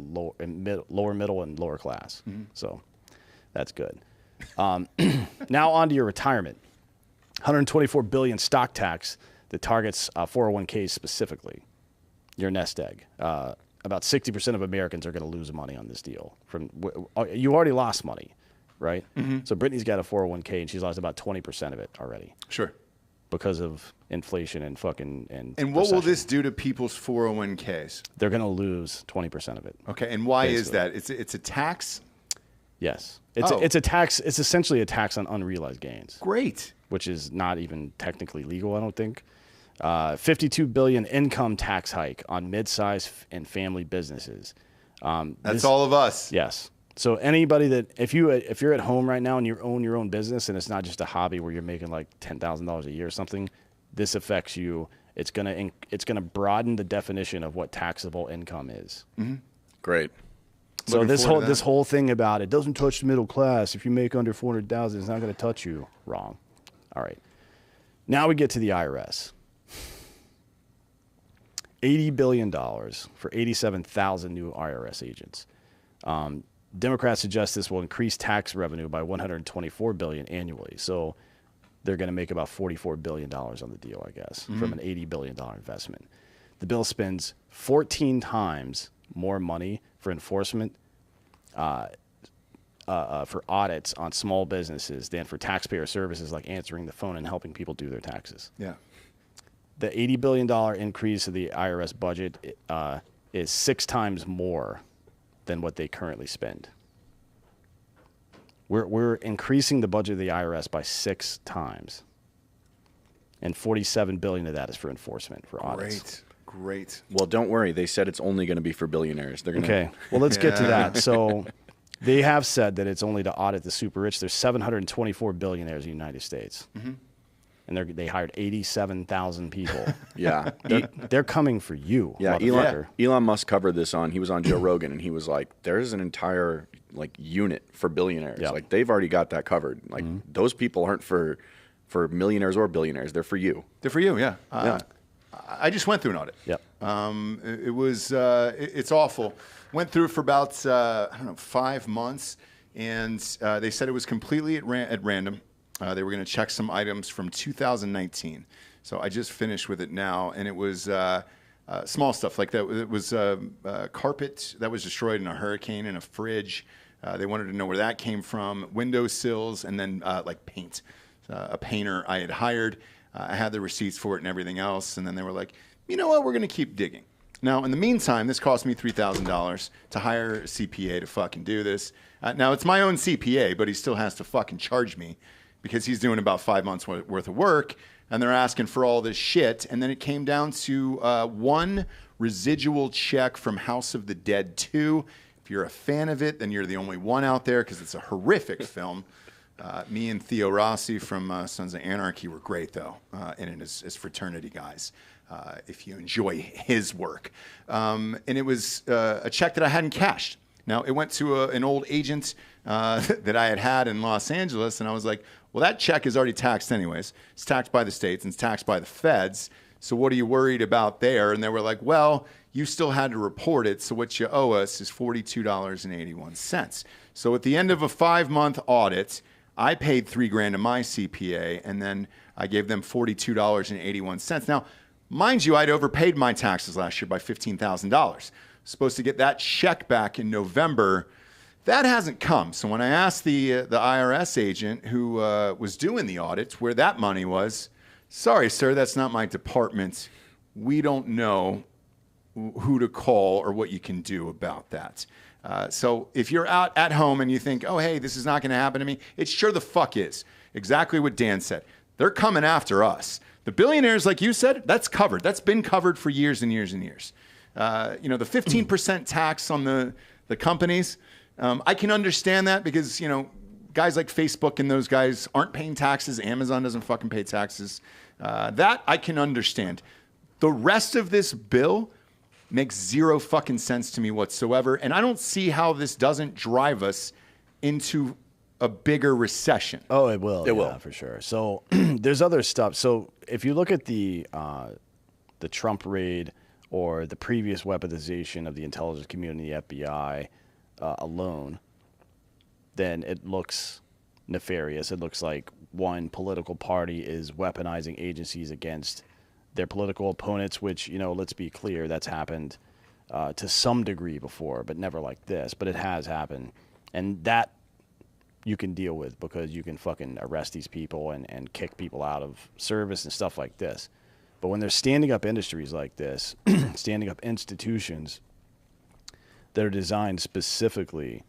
lower middle and lower class. So that's good. Now on to your retirement. 124 billion stock tax that targets 401ks specifically. Your nest egg. About 60% of Americans are going to lose money on this deal. You already lost money, right? So Brittany's got a 401k and she's lost about 20% of it already. Sure. Because of inflation and fucking And what will this do to people's 401ks? They're going to lose 20% of it. Okay, and why is Basically. that? It's a tax? Yes. It's a tax. It's essentially a tax on unrealized gains. Great. Which is not even technically legal, I don't think. 52 billion income tax hike on mid-sized and family businesses. That's all of us. Yes. So anybody that if you're at home right now and you own your own business and it's not just a hobby where you're making like $10,000 a year or something, this affects you. It's gonna broaden the definition of what taxable income is. Great. So Looking forward to this that. whole thing about it doesn't touch the middle class. If you make under 400,000, it's not going to touch you. Wrong. All right. Now we get to the IRS. $80 billion for 87,000 new IRS agents. Democrats suggest this will increase tax revenue by $124 billion annually. So they're going to make about $44 billion on the deal, I guess, from an $80 billion investment. The bill spends 14 times more money for enforcement, for audits on small businesses than for taxpayer services like answering the phone and helping people do their taxes. Yeah. The $80 billion increase of the IRS budget is 6 times more than what they currently spend. We're increasing the budget of the IRS by 6 times. And $47 billion of that is for enforcement, for audits. Great. Well, don't worry. They said it's only going to be for billionaires. They're going to. Okay. Well, let's get to that. So they have said that it's only to audit the super rich. There's 724 billionaires in the United States. And they hired 87,000 people. Yeah. They're coming for you. Yeah, motherfucker. Elon Musk covered this he was on Joe Rogan, and he was like, there's an entire unit for billionaires. Yeah. Like they've already got that covered. Like those people aren't for millionaires or billionaires. They're for you. They're for you, yeah. Yeah. I just went through an audit. Yep. It was it's awful. Went through for about 5 months, and they said it was completely at random. They were going to check some items from 2019. So I just finished with it now, and it was small stuff like that. It was carpet that was destroyed in a hurricane in a fridge. They wanted to know where that came from, windowsills, and then paint. A painter I had hired. I had the receipts for it and everything else, and then they were like, you know what, we're going to keep digging. Now, in the meantime, this cost me $3,000 to hire a CPA to fucking do this. Now, it's my own CPA, but he still has to fucking charge me because he's doing about 5 months worth of work, and they're asking for all this shit. And then it came down to one residual check from House of the Dead 2. If you're a fan of it, then you're the only one out there because it's a horrific film. Me and Theo Rossi from Sons of Anarchy were great, though, in it as fraternity guys, if you enjoy his work. And it was a check that I hadn't cashed. Now, it went to an old agent that I had in Los Angeles, and I was like, well, that check is already taxed anyways. It's taxed by the states and it's taxed by the feds. So what are you worried about there? And they were like, well, you still had to report it, so what you owe us is $42.81. So at the end of a 5-month audit, I paid $3,000 to my CPA, and then I gave them $42.81. Now, mind you, I'd overpaid my taxes last year by $15,000. Supposed to get that check back in November. That hasn't come. So when I asked the IRS agent who was doing the audit where that money was, sorry, sir, that's not my department. We don't know who to call or what you can do about that. So if you're out at home and you think, oh, hey, this is not going to happen to me, it sure the fuck is. Exactly what Dan said. They're coming after us. The billionaires, like you said, that's covered. That's been covered for years and years and years. The 15% tax on the companies, I can understand that because, guys like Facebook and those guys aren't paying taxes. Amazon doesn't fucking pay taxes. That I can understand. The rest of this bill makes zero fucking sense to me whatsoever. And I don't see how this doesn't drive us into a bigger recession. Oh, it will. It will. For sure. So there's other stuff. So if you look at the Trump raid or the previous weaponization of the intelligence community, the FBI alone, then it looks nefarious. It looks like one political party is weaponizing agencies against their political opponents, which, let's be clear, that's happened to some degree before, but never like this. But it has happened. And that you can deal with because you can fucking arrest these people and kick people out of service and stuff like this. But when they're standing up industries like this, standing up institutions that are designed specifically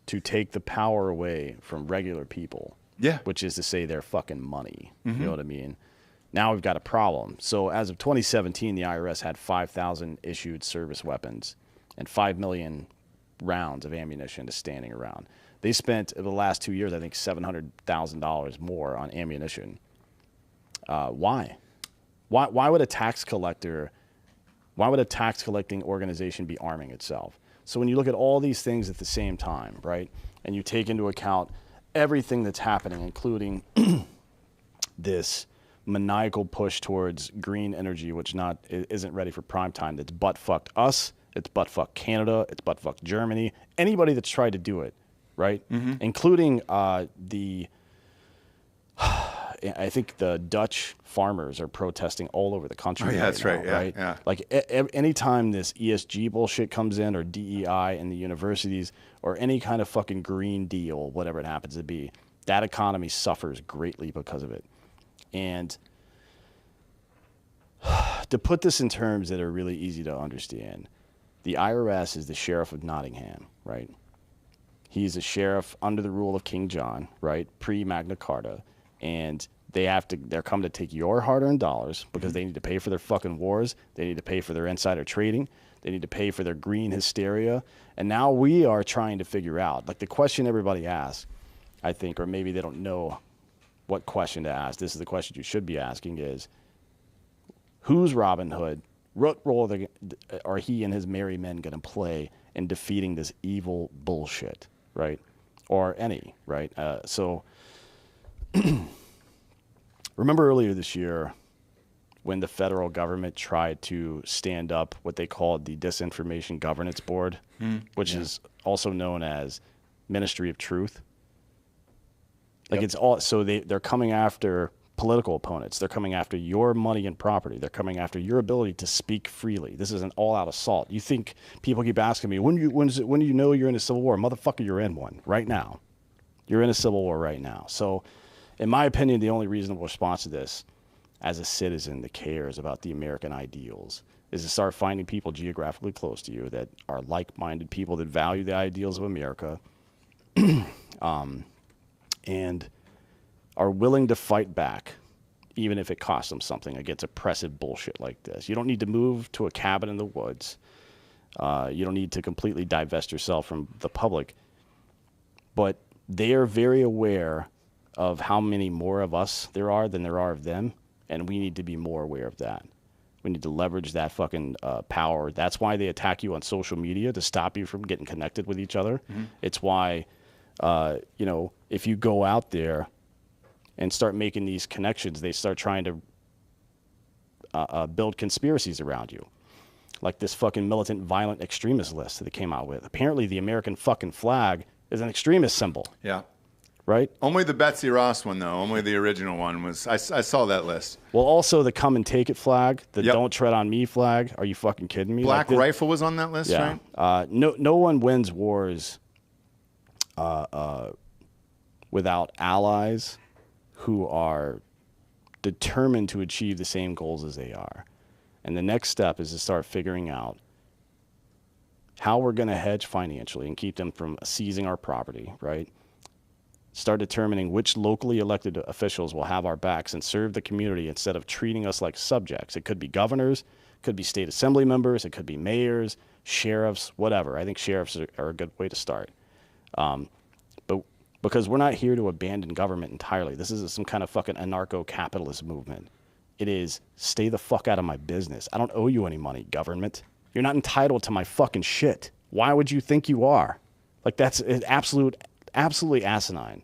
to take the power away from regular people, which is to say their fucking money, you know what I mean? Now we've got a problem. So as of 2017, the IRS had 5,000 issued service weapons and 5 million rounds of ammunition just standing around. They spent, in the last 2 years, I think $700,000 more on ammunition. Why? Why would a tax collecting organization be arming itself? So when you look at all these things at the same time, right, and you take into account everything that's happening, including this maniacal push towards green energy, which isn't ready for prime time, that's butt-fucked us, it's butt-fucked Canada, it's butt-fucked Germany, anybody that's tried to do it, right, including I think the Dutch farmers are protesting all over the country. Oh, yeah, that's now, right. Yeah, right? yeah. Like anytime this ESG bullshit comes in, or DEI in the universities, or any kind of fucking Green Deal, whatever it happens to be, that economy suffers greatly because of it. And to put this in terms that are really easy to understand, the IRS is the sheriff of Nottingham, right? He's a sheriff under the rule of King John, right? Pre-Magna Carta. And they're coming to take your hard-earned dollars because they need to pay for their fucking wars. They need to pay for their insider trading. They need to pay for their green hysteria. And now we are trying to figure out, like the question everybody asks, I think, or maybe they don't know what question to ask. This is the question you should be asking is, who's Robin Hood? What role are he and his merry men going to play in defeating this evil bullshit, right? Or any, right? Remember earlier this year when the federal government tried to stand up what they called the Disinformation Governance Board, which is also known as Ministry of Truth? Like it's all, so they're coming after political opponents. They're coming after your money and property. They're coming after your ability to speak freely. This is an all-out assault. You think people keep asking me, when do you know you're in a civil war? Motherfucker, you're in one right now. You're in a civil war right now. So in my opinion, the only reasonable response to this as a citizen that cares about the American ideals is to start finding people geographically close to you that are like-minded people that value the ideals of America and are willing to fight back, even if it costs them something, against oppressive bullshit like this. You don't need to move to a cabin in the woods. You don't need to completely divest yourself from the public. But they are very aware of how many more of us there are than there are of them, and we need to be more aware of that. We need to leverage that fucking power. That's why they attack you on social media, to stop you from getting connected with each other. It's why, if you go out there and start making these connections, they start trying to build conspiracies around you. Like this fucking militant violent extremist list that they came out with. Apparently the American fucking flag is an extremist symbol. Yeah. Right? Only the Betsy Ross one, though. Only the original one was. I saw that list. Well, also the come and take it flag, the don't tread on me flag. Are you fucking kidding me? Black Rifle was on that list, yeah. right? No one wins wars without allies who are determined to achieve the same goals as they are. And the next step is to start figuring out how we're going to hedge financially and keep them from seizing our property, right? Start determining which locally elected officials will have our backs and serve the community instead of treating us like subjects. It could be governors, it could be state assembly members, it could be mayors, sheriffs, whatever. I think sheriffs are a good way to start. But because we're not here to abandon government entirely. This isn't some kind of fucking anarcho-capitalist movement. It is, stay the fuck out of my business. I don't owe you any money, government. You're not entitled to my fucking shit. Why would you think you are? Like, that's absolutely asinine.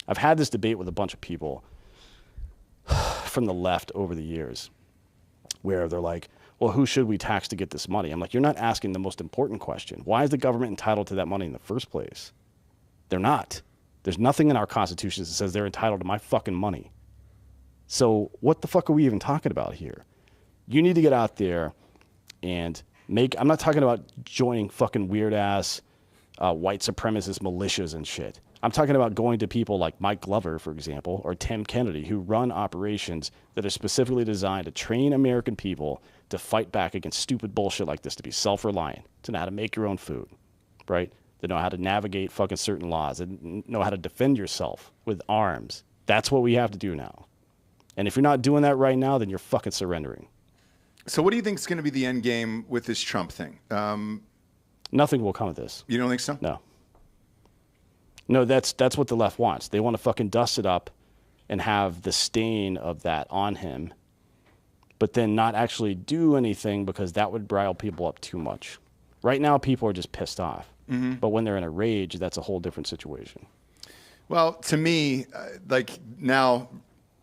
I've had this debate with a bunch of people from the left over the years where they're like, well, who should we tax to get this money? I'm like, you're not asking the most important question. Why is the government entitled to that money in the first place? They're not. There's nothing in our constitution that says they're entitled to my fucking money. So what the fuck are we even talking about here? You need to get out there and I'm not talking about joining fucking weird ass white supremacist militias and shit. I'm talking about going to people like Mike Glover, for example, or Tim Kennedy, who run operations that are specifically designed to train American people to fight back against stupid bullshit like this, to be self-reliant, to know how to make your own food, right? To know how to navigate fucking certain laws, and know how to defend yourself with arms. That's what we have to do now. And if you're not doing that right now, then you're fucking surrendering. So what do you think is going to be the end game with this Trump thing? Nothing will come of this. You don't think so? No. No, that's what the left wants. They want to fucking dust it up and have the stain of that on him, but then not actually do anything because that would rile people up too much. Right now, people are just pissed off. But when they're in a rage, that's a whole different situation. Well, to me, like now,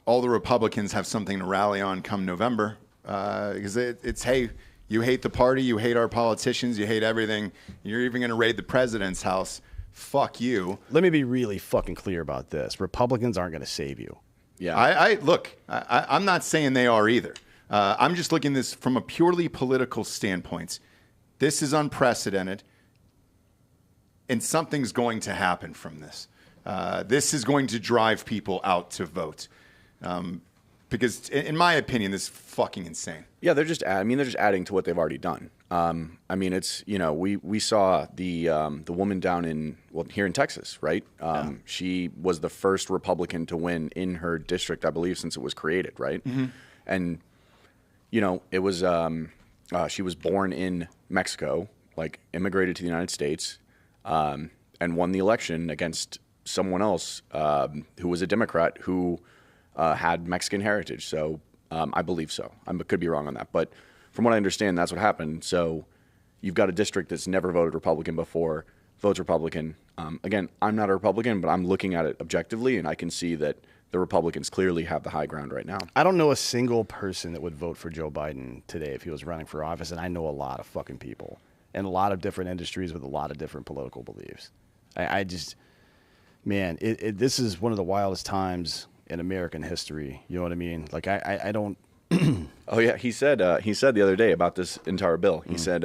all the Republicans have something to rally on come November because it's, hey, you hate the party, you hate our politicians, you hate everything. You're even going to raid the president's house. Fuck you. Let me be really fucking clear about this. Republicans aren't going to save you. Yeah. Look, I'm not saying they are either. I'm just looking at this from a purely political standpoint. This is unprecedented, and something's going to happen from this. This is going to drive people out to vote. Because in my opinion, this is fucking insane. Yeah, they're just adding to what they've already done. I mean, it's, you know, we saw the woman down here in Texas, right? She was the first Republican to win in her district, I believe, since it was created, right? And you know, it was she was born in Mexico, like immigrated to the United States, and won the election against someone else who was a Democrat who had Mexican heritage. So I believe so. I could be wrong on that, but from what I understand, that's what happened. So you've got a district that's never voted Republican before, votes Republican. Again, I'm not a Republican, but I'm looking at it objectively, and I can see that the Republicans clearly have the high ground right now. I don't know a single person that would vote for Joe Biden today if he was running for office, and I know a lot of fucking people in a lot of different industries with a lot of different political beliefs. I just, man, this is one of the wildest times in American history. You know what I mean? Like, I don't... Oh yeah, he said the other day about this entire bill. He said,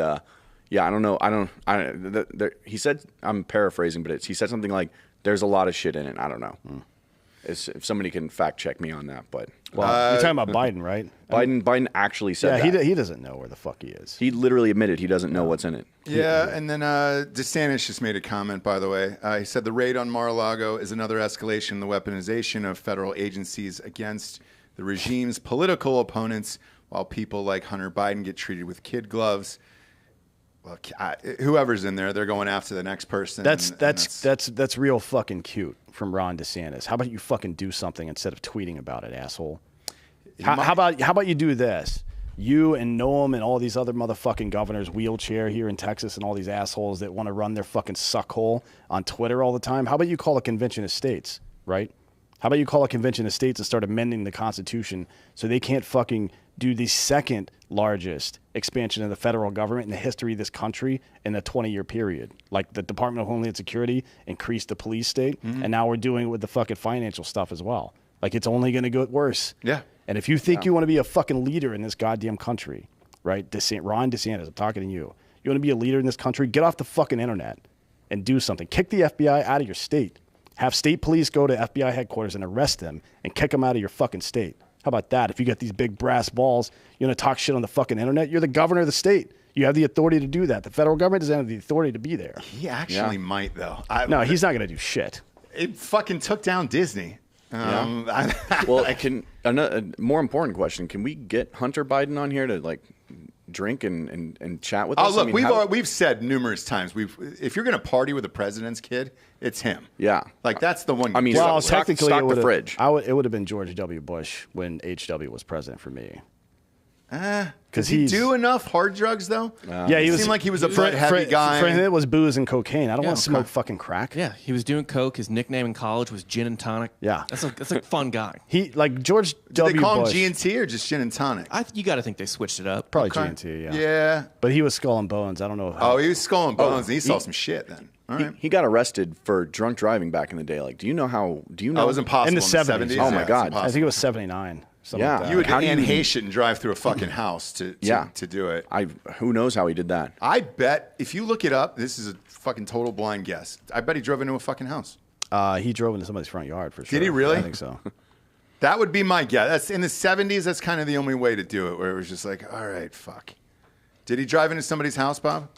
yeah, I don't know, he said, I'm paraphrasing, but he said something like, "There's a lot of shit in it. I don't know." If somebody can fact check me on that, but Well, you're talking about Biden, right? Biden actually said Yeah, that. he doesn't know where the fuck he is. He literally admitted he doesn't know what's in it. Yeah, and then DeSantis just made a comment, by the way. He said the raid on Mar-a-Lago is another escalation in the weaponization of federal agencies against the regime's political opponents, while people like Hunter Biden get treated with kid gloves. Well, whoever's in there, they're going after the next person. That's real fucking cute from Ron DeSantis. How about you fucking do something instead of tweeting about it, asshole? How about you do this? You and Noam and all these other motherfucking governors, wheelchair here in Texas, and all these assholes that want to run their fucking suckhole on Twitter all the time. How about you call a convention of states, right? How about you call a convention of states and start amending the Constitution so they can't fucking do the second largest expansion of the federal government in the history of this country in a 20-year period. Like the Department of Homeland Security increased the police state, and now we're doing it with the fucking financial stuff as well. Like, it's only going to get worse. Yeah. And if you think you want to be a fucking leader in this goddamn country, right, Ron DeSantis, I'm talking to you. You want to be a leader in this country? Get off the fucking internet and do something. Kick the FBI out of your state. Have state police go to FBI headquarters and arrest them and kick them out of your fucking state. How about that? If you got these big brass balls, you want to talk shit on the fucking internet, you're the governor of the state. You have the authority to do that. The federal government doesn't have the authority to be there. He actually might, though. No, he's not going to do shit. It fucking took down Disney. Well, a more important question: can we get Hunter Biden on here to like drink and chat with us? Oh, look, we've said numerous times, if you're going to party with the president's kid, it's him. Yeah, like that's the one. I mean, well, stock technically, the fridge. It would have been George W. Bush when HW was president for me. Does he do enough hard drugs though? Yeah, he seemed like he was a heavy guy. For him, it was booze and cocaine. I don't want to smoke fucking crack. Yeah, he was doing coke. His nickname in college was Gin and Tonic. Yeah, that's a fun guy. He like George Did W. they call Bush. him G&T or just Gin and Tonic? You got to think they switched it up. Probably G&T. Yeah. Yeah. But he was Skull and Bones. I don't know. How. Oh, he was Skull and Bones, and he saw some shit then. All right. He got arrested for drunk driving back in the day. Like, do you know how? Do you know? That was impossible in the 70s. Oh my God! I think it was 79. Yeah, like you would How do Anne you- Heche and drive through a fucking house to do it. Who knows how he did that? I bet if you look it up, this is a fucking total blind guess. I bet he drove into a fucking house. He drove into somebody's front yard for sure. Did he really? I think so. That would be my guess. That's in the 70s. That's kind of the only way to do it, where it was just like, all right, fuck. Did he drive into somebody's house, Bob?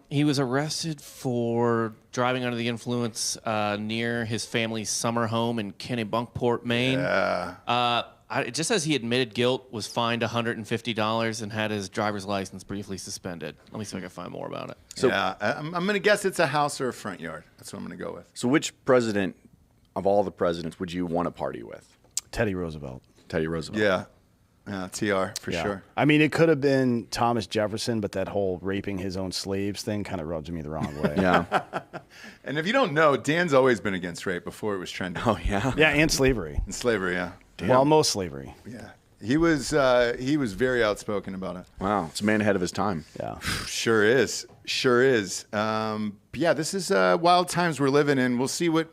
He was arrested for driving under the influence near his family's summer home in Kennebunkport, Maine. Yeah. It just says he admitted guilt, was fined $150, and had his driver's license briefly suspended. Let me see if I can find more about it. So, yeah, I'm going to guess it's a house or a front yard. That's what I'm going to go with. So, which president of all the presidents would you want to party with? Teddy Roosevelt. Teddy Roosevelt. Yeah. TR for sure. I mean, it could have been Thomas Jefferson, but that whole raping his own slaves thing kind of rubs me the wrong way. Yeah. And if you don't know, Dan's always been against rape before it was trending. Oh yeah. Yeah, and slavery. And slavery, yeah. Well, most slavery. Yeah. He was very outspoken about it. Wow. It's a man ahead of his time. Yeah. Sure is. Sure is. Yeah, this is wild times we're living in. We'll see what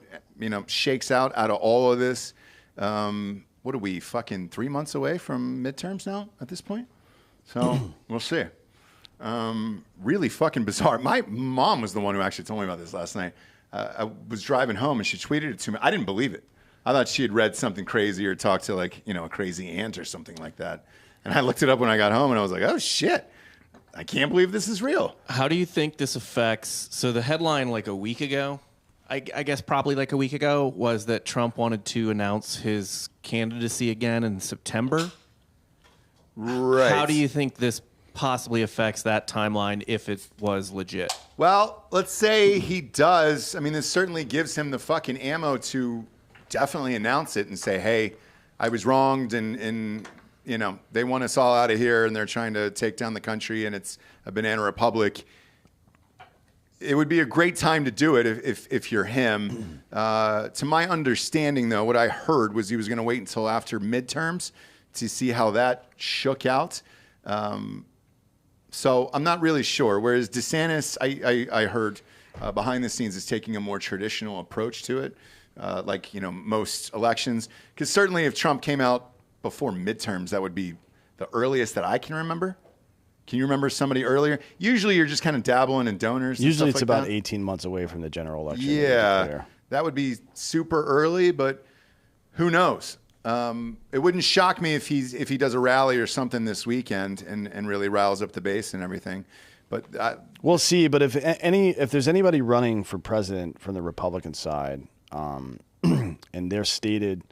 shakes out of all of this. What are we, fucking 3 months away from midterms now at this point? So we'll see. Really fucking bizarre. My mom was the one who actually told me about this last night. I was driving home and she tweeted it to me. I didn't believe it. I thought she had read something crazy or talked to a crazy aunt or something like that. And I looked it up when I got home and I was like, oh shit, I can't believe this is real. How do you think this affects? So the headline like a week ago, I guess probably like a week ago, was that Trump wanted to announce his candidacy again in September. Right. How do you think this possibly affects that timeline if it was legit? Well, let's say he does. I mean, this certainly gives him the fucking ammo to definitely announce it and say, hey, I was wronged and they want us all out of here and they're trying to take down the country and it's a banana republic. It would be a great time to do it if you're him. To my understanding, though, what I heard was he was going to wait until after midterms to see how that shook out. So I'm not really sure. Whereas DeSantis, I heard behind the scenes is taking a more traditional approach to it, like most elections. Because certainly if Trump came out before midterms, that would be the earliest that I can remember. Can you remember somebody earlier? Usually you're just kind of dabbling in donors. Usually it's like about that. 18 months away from the general election. Yeah, that would be super early, but who knows? It wouldn't shock me if he does a rally or something this weekend and really riles up the base and everything. But we'll see. But if there's anybody running for president from the Republican side, and they're stated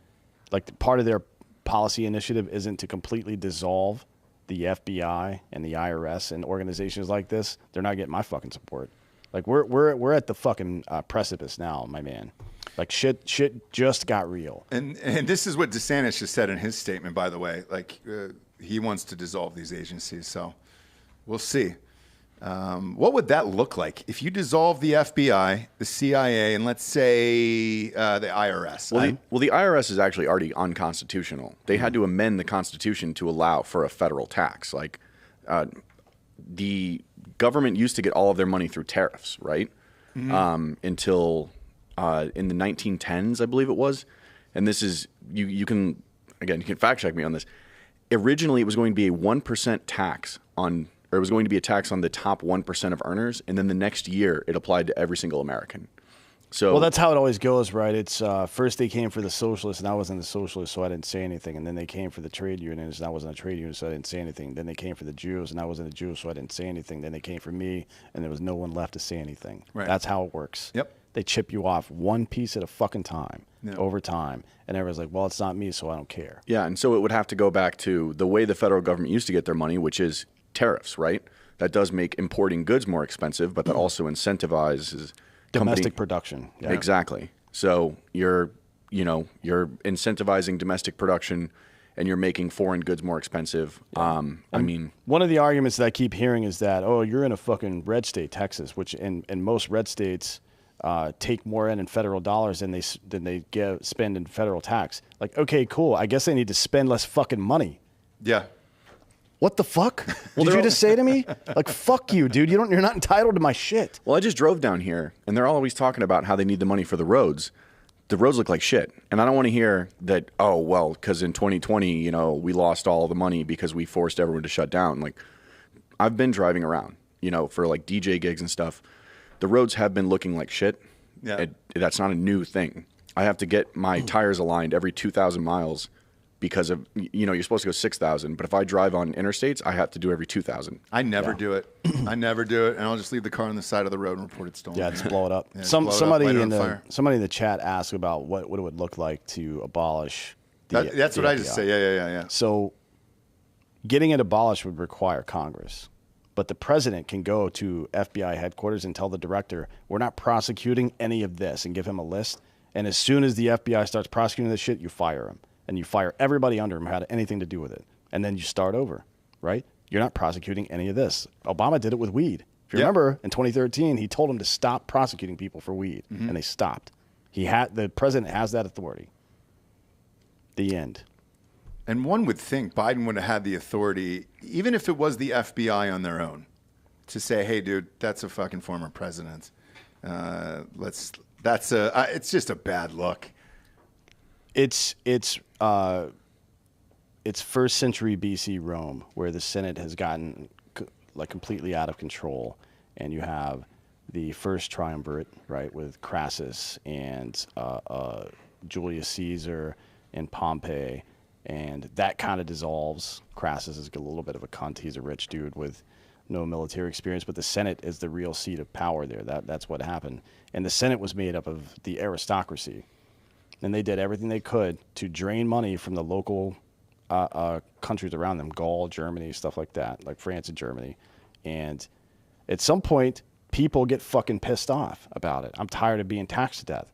like part of their policy initiative isn't to completely dissolve the FBI and the IRS and organizations like this, they're not getting my fucking support. Like we're at the fucking precipice now, my man. Like shit just got real. And this is what DeSantis just said in his statement, by the way. Like he wants to dissolve these agencies, so we'll see. What would that look like if you dissolve the FBI, the CIA, and let's say the IRS? Well, the IRS is actually already unconstitutional. They had to amend the Constitution to allow for a federal tax. Like the government used to get all of their money through tariffs, right? Until in the 1910s, I believe it was. And this is you can fact check me on this. Originally, it was going to be a 1% tax on. Or it was going to be a tax on the top 1% of earners, and then the next year it applied to every single American. So, well, that's how it always goes, right? It's first they came for the socialists, and I wasn't a socialist, so I didn't say anything. And then they came for the trade unions, and I wasn't a trade union, so I didn't say anything. Then they came for the Jews, and I wasn't a Jew, so I didn't say anything. Then they came for me, and there was no one left to say anything. Right. That's how it works. Yep. They chip you off one piece at a fucking time, over time. And everyone's like, well, it's not me, so I don't care. Yeah, and so it would have to go back to the way the federal government used to get their money, which is tariffs, right? That does make importing goods more expensive, but that also incentivizes Domestic production. Yeah. Exactly. So you're incentivizing domestic production, and you're making foreign goods more expensive. I mean, one of the arguments that I keep hearing is that, oh, you're in a fucking red state, Texas, which in most red states take more in federal dollars than they spend in federal tax. Like, okay, cool. I guess they need to spend less fucking money. Yeah. What the fuck? Did you just say to me? Like, fuck you, dude. You're not entitled to my shit. Well, I just drove down here, and they're always talking about how they need the money for the roads. The roads look like shit. And I don't want to hear that, oh, well, because in 2020, we lost all the money because we forced everyone to shut down. Like, I've been driving around, for like DJ gigs and stuff. The roads have been looking like shit. Yeah. That's not a new thing. I have to get my tires aligned every 2,000 miles because of, you're supposed to go 6,000, but if I drive on interstates, I have to do every 2,000. I never do it. I never do it, and I'll just leave the car on the side of the road and report it stolen. Yeah, just blow it up. Yeah, somebody light it in on fire. somebody in the chat asked about what it would look like to abolish the That's the what I FBI. just say. Yeah. So getting it abolished would require Congress. But the president can go to FBI headquarters and tell the director, we're not prosecuting any of this, and give him a list. And as soon as the FBI starts prosecuting this shit, you fire him. And you fire everybody under him who had anything to do with it. and then you start over, right? You're not prosecuting any of this. Obama did it with weed. If you Yep. remember, in 2013, he told them to stop prosecuting people for weed, and they stopped. The president has that authority. The end. And one would think Biden would have had the authority, even if it was the FBI on their own, to say, "Hey, dude, that's a fucking former president. It's just a bad look." It's first century BC Rome, where the Senate has gotten like completely out of control, and you have the first triumvirate, right, with Crassus and Julius Caesar and Pompey, and that kind of dissolves. Crassus is a little bit of a cunt. He's a rich dude with no military experience, but the Senate is the real seat of power there. That's what happened. And the Senate was made up of the aristocracy, and they did everything they could to drain money from the local countries around them, Gaul, Germany, stuff like that, like France and Germany. And at some point, people get fucking pissed off about it. I'm tired of being taxed to death.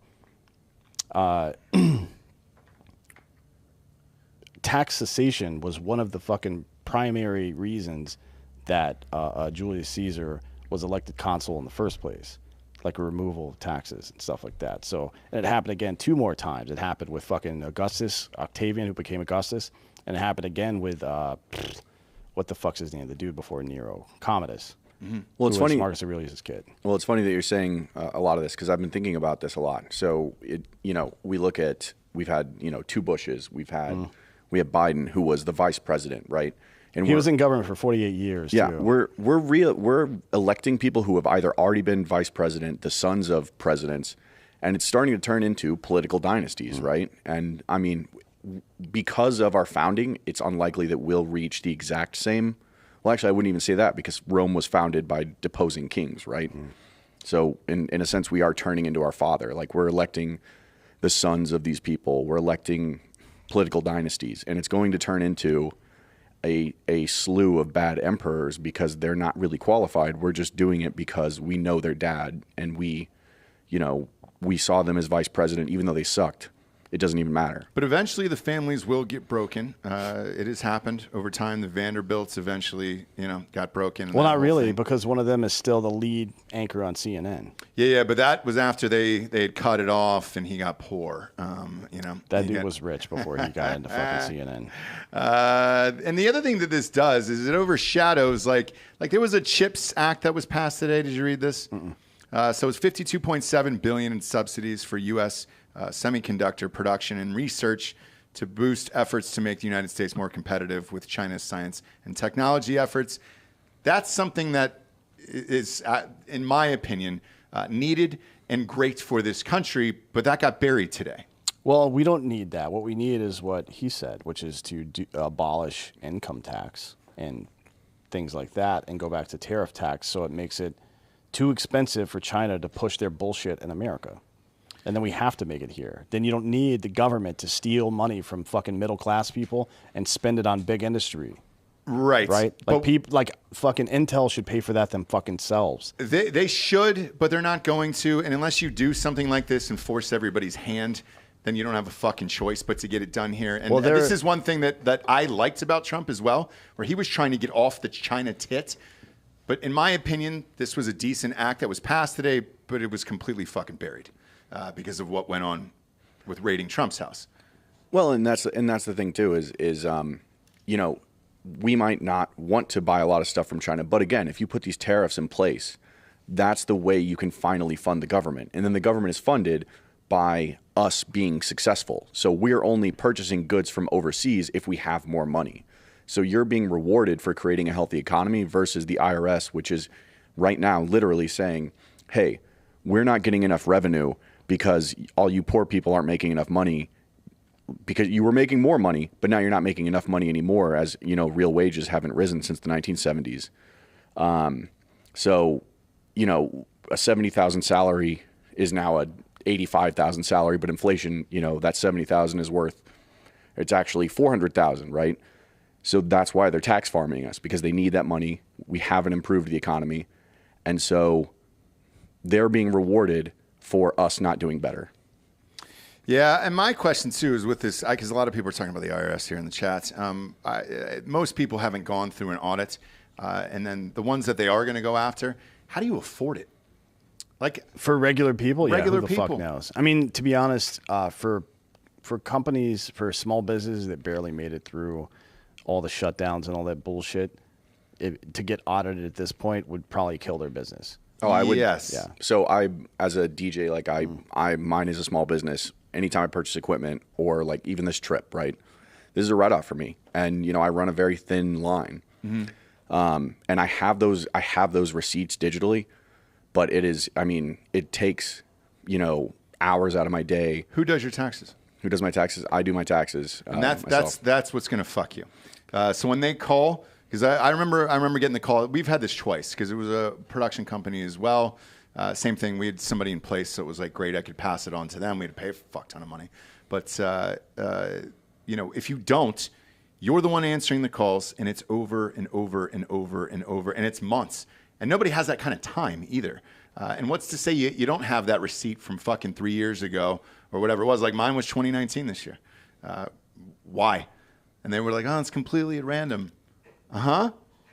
Tax cessation was one of the fucking primary reasons that Julius Caesar was elected consul in the first place, like a removal of taxes and stuff like that. So, and it happened again 2 more times. It happened with fucking Octavian, who became Augustus, and it happened again with what the fuck's his name? The dude before Nero, Commodus. Well, it's funny. Marcus Aurelius' kid. Well, it's funny that you're saying a lot of this because I've been thinking about this a lot. So, we've had 2 Bushes. We have Biden, who was the vice president, right? And He was in government for 48 years. Yeah, too. we're electing people who have either already been vice president, the sons of presidents, and it's starting to turn into political dynasties, right? And I mean, because of our founding, it's unlikely that we'll reach the exact same. Well, actually, I wouldn't even say that because Rome was founded by deposing kings, right? So in a sense, we are turning into our father. Like we're electing the sons of these people. We're electing political dynasties, and it's going to turn into a slew of bad emperors because they're not really qualified. We're just doing it because we know their dad, and we saw them as vice president, even though they sucked. It doesn't even matter. But eventually the families will get broken. It has happened over time. The Vanderbilts eventually, got broken. Well, not really, because one of them is still the lead anchor on CNN. Yeah, but that was after they had cut it off and he got poor. That dude was rich before he got into fucking CNN. And the other thing that this does is it overshadows, like there was a CHIPS Act that was passed today. Did you read this? So it's $52.7 billion in subsidies for U.S. Semiconductor production and research to boost efforts to make the United States more competitive with China's science and technology efforts. That's something that is, in my opinion, needed and great for this country, but that got buried today. Well, we don't need that. What we need is what he said, which is to abolish income tax and things like that and go back to tariff tax so it makes it too expensive for China to push their bullshit in America. And then we have to make it here. Then you don't need the government to steal money from fucking middle class people and spend it on big industry. Right. Like fucking Intel should pay for that them fucking selves. They should, but they're not going to. And unless you do something like this and force everybody's hand, then you don't have a fucking choice but to get it done here. And this is one thing that I liked about Trump as well, where he was trying to get off the China tit. But in my opinion, this was a decent act that was passed today, but it was completely fucking buried. Because of what went on with raiding Trump's house. Well, and that's the thing too is we might not want to buy a lot of stuff from China, but again, if you put these tariffs in place, that's the way you can finally fund the government, and then the government is funded by us being successful. So we're only purchasing goods from overseas if we have more money. So you're being rewarded for creating a healthy economy versus the IRS, which is right now literally saying, "Hey, we're not getting enough revenue." Because all you poor people aren't making enough money because you were making more money, but now you're not making enough money anymore as, real wages haven't risen since the 1970s. So, a 70,000 salary is now a 85,000 salary, but inflation, that 70,000 is worth, it's actually 400,000, right? So that's why they're tax farming us because they need that money. We haven't improved the economy. And so they're being rewarded for us not doing better. Yeah, and my question too is with this, because a lot of people are talking about the IRS here in the chat. Most people haven't gone through an audit, and then the ones that they are going to go after, how do you afford it? Like for regular people, regular who the people. fuck knows? I mean, to be honest, for companies, for small businesses that barely made it through all the shutdowns and all that bullshit, to get audited at this point would probably kill their business. Oh, I would. Yes. Yeah. So I, as a DJ, like mine is a small business. Anytime I purchase equipment or like even this trip, right? This is a write-off for me, and I run a very thin line, and I have those receipts digitally, but it takes hours out of my day. Who does your taxes? Who does my taxes? I do my taxes. And that's what's going to fuck you. So when they call, because I remember getting the call. We've had this twice because it was a production company as well. Same thing. We had somebody in place, so it was like great. I could pass it on to them. We had to pay a fuck ton of money. But if you don't, you're the one answering the calls, and it's over and over and over and over, and it's months. And nobody has that kind of time either. And what's to say you don't have that receipt from fucking 3 years ago or whatever it was? Like mine was 2019 this year. Why? And they were like, oh, it's completely at random.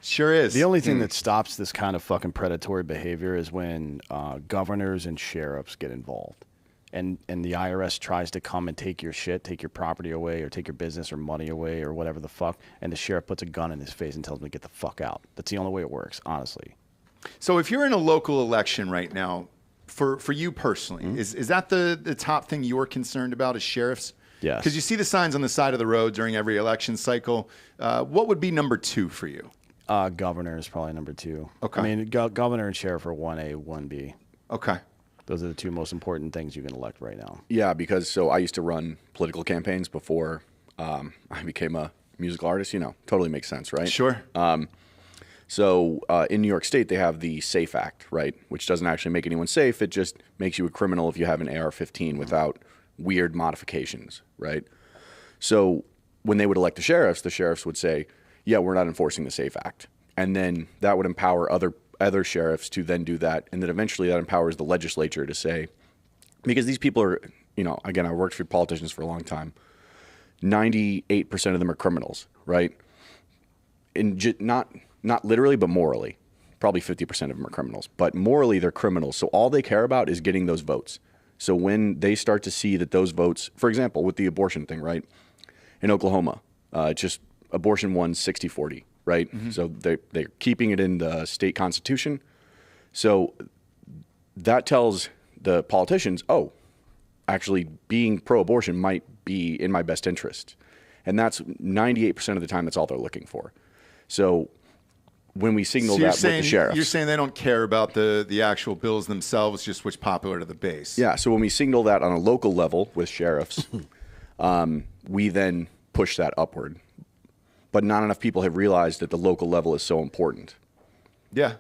Sure is. The only thing that stops this kind of fucking predatory behavior is when governors and sheriffs get involved. And the IRS tries to come and take your shit, take your property away, or take your business or money away or whatever the fuck, and the sheriff puts a gun in his face and tells him to get the fuck out. That's the only way it works, honestly. So if you're in a local election right now, for you personally, is that the top thing you're concerned about is sheriffs? Yes. Because you see the signs on the side of the road during every election cycle. What would be number 2 for you? Governor is probably number 2. Okay. I mean, governor and sheriff are 1A, 1B. Okay. Those are the 2 most important things you can elect right now. Yeah, because I used to run political campaigns before I became a musical artist. Totally makes sense, right? Sure. So in New York State, they have the SAFE Act, right, which doesn't actually make anyone safe. It just makes you a criminal if you have an AR-15 without weird modifications, right? So when they would elect the sheriffs would say, yeah, we're not enforcing the SAFE Act. And then that would empower other sheriffs to then do that. And then eventually that empowers the legislature to say, because these people are, again, I worked for politicians for a long time. 98% of them are criminals, right? Not literally, but morally. Probably 50% of them are criminals. But morally, they're criminals. So all they care about is getting those votes. So when they start to see that those votes, for example, with the abortion thing, right? In Oklahoma, just abortion won 60-40, right? So they're keeping it in the state constitution. So that tells the politicians, oh, actually being pro-abortion might be in my best interest. And that's 98% of the time, that's all they're looking for. So when we signal that with the sheriffs. You're saying they don't care about the actual bills themselves, just what's popular to the base. Yeah, so when we signal that on a local level with sheriffs, we then push that upward. But not enough people have realized that the local level is so important. Yeah,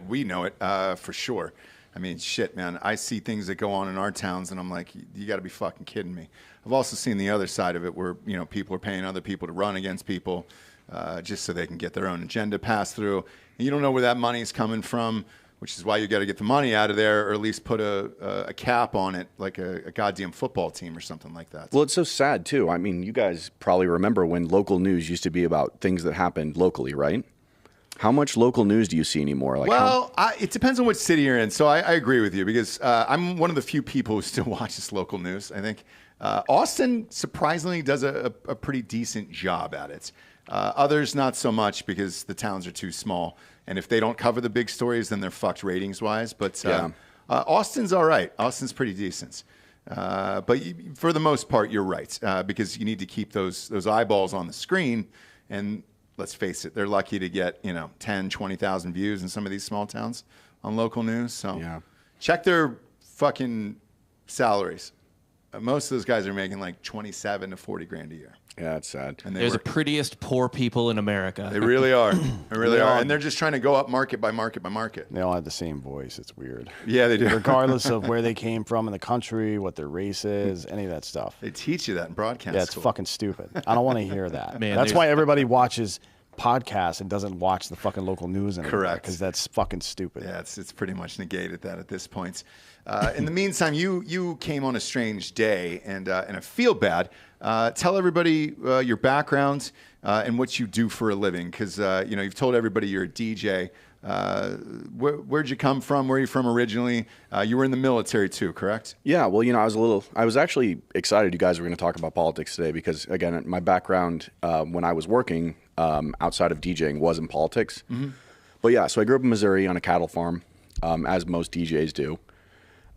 we know it for sure. I mean, shit, man. I see things that go on in our towns, and I'm like, you got to be fucking kidding me. I've also seen the other side of it where, people are paying other people to run against people just so they can get their own agenda passed through. And you don't know where that money is coming from, which is why you got to get the money out of there, or at least put a cap on it, like a goddamn football team or something like that. Well, it's so sad, too. I mean, you guys probably remember when local news used to be about things that happened locally, right? How much local news do you see anymore? It depends on which city you're in. So I agree with you because I'm one of the few people who still watches local news, I think. Austin, surprisingly, does a pretty decent job at it. Others, not so much because the towns are too small. And if they don't cover the big stories, then they're fucked ratings-wise. But Austin's all right. Austin's pretty decent. But for the most part, you're right because you need to keep those eyeballs on the screen. And let's face it, they're lucky to get 10, 20,000 views in some of these small towns on local news. So check their fucking salaries. Most of those guys are making like 27 to 40 grand a year. Yeah, that's sad. And they're the prettiest poor people in America. They really are. They really are. And they're just trying to go up market by market by market. They all have the same voice. It's weird. Yeah, they do. Regardless of where they came from in the country, what their race is, any of that stuff. They teach you that in broadcast Yeah, it's school. fucking stupid. I don't want to hear that. Man, That's why everybody watches podcast and doesn't watch the fucking local news anymore. Correct. Because that's fucking stupid. Yeah, it's pretty much negated that at this point. In the meantime, you came on a strange day, and I feel bad. Tell everybody your background and what you do for a living, because you've told everybody you're a DJ. Where'd you come from? Where are you from originally? You were in the military too, correct? Yeah, well, I was actually excited you guys were going to talk about politics today because, again, my background when I was working outside of DJing was in politics. Mm-hmm. But yeah, so I grew up in Missouri on a cattle farm, as most DJs do.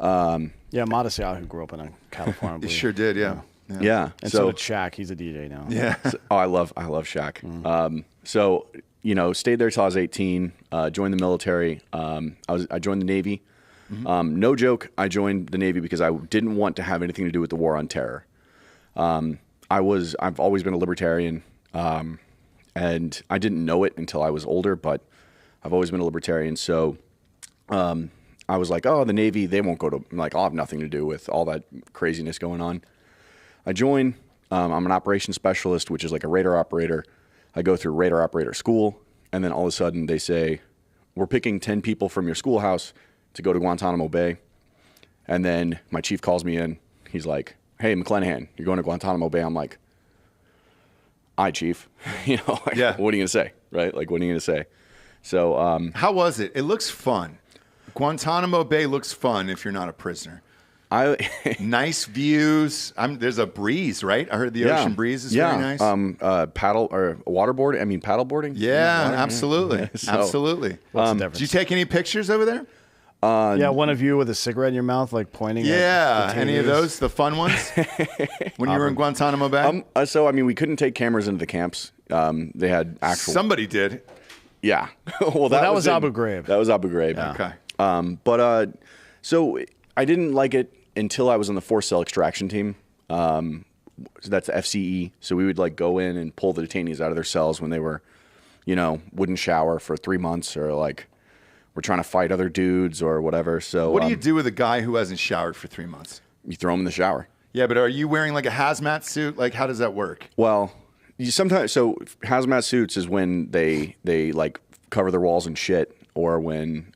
Yeah, Modesty who grew up in a cattle farm. You sure did, yeah. Yeah. And so did Shaq. He's a DJ now. Yeah. I love Shaq. Mm. Stayed there till I was 18. Joined the military. I joined the Navy. Mm-hmm. No joke. I joined the Navy because I didn't want to have anything to do with the war on terror. I've always been a libertarian, and I didn't know it until I was older. But I've always been a libertarian. So I was like, oh, the Navy, they won't go to. I'll have nothing to do with all that craziness going on. I join. I'm an operations specialist, which is like a radar operator. I go through radar operator school, and then all of a sudden they say, we're picking 10 people from your schoolhouse to go to Guantanamo Bay. And then my chief calls me in. He's like, hey, McClanahan, you're going to Guantanamo Bay. I'm like, aye, chief. Yeah. What are you going to say, right? Like, what are you going to say? So how was it? It looks fun. Guantanamo Bay looks fun if you're not a prisoner. Nice views. There's a breeze, right? I heard the ocean breeze is very nice. Paddle or waterboard. I mean, paddleboarding. Yeah, absolutely, absolutely. What's the difference? Did you take any pictures over there? Yeah, one of you with a cigarette in your mouth, like pointing. Yeah, at the any of those, the fun ones? When you were in Guantanamo Bay? We couldn't take cameras into the camps. They had actual. Somebody did. Yeah. Well, that was Abu Ghraib. That was Abu Ghraib. Yeah. Okay. So I didn't like it until I was on the forced cell extraction team. So that's the FCE. So we would go in and pull the detainees out of their cells when they were, wouldn't shower for 3 months, or we're trying to fight other dudes or whatever. So what do you do with a guy who hasn't showered for 3 months? You throw him in the shower. Yeah, but are you wearing a hazmat suit? How does that work? Well, sometimes hazmat suits is when they cover their walls and shit, or when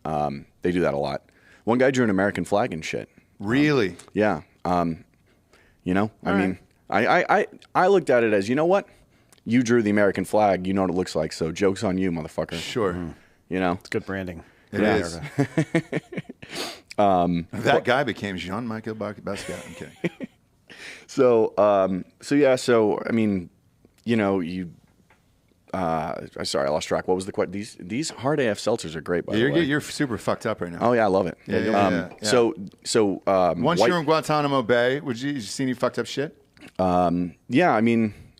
they do that a lot. One guy drew an American flag and shit. Really? Yeah. I looked at it as, you know what? You drew the American flag. You know what it looks like. So joke's on you, motherfucker. Sure. Mm-hmm. It's good branding. It is. That guy became Jean-Michel Basquiat. I'm kidding. Sorry, I lost track. What was the question? These hard AF seltzers are great, by the way. You're super fucked up right now. Oh yeah, I love it. Yeah. Once you were in Guantanamo Bay, you see any fucked up shit? Like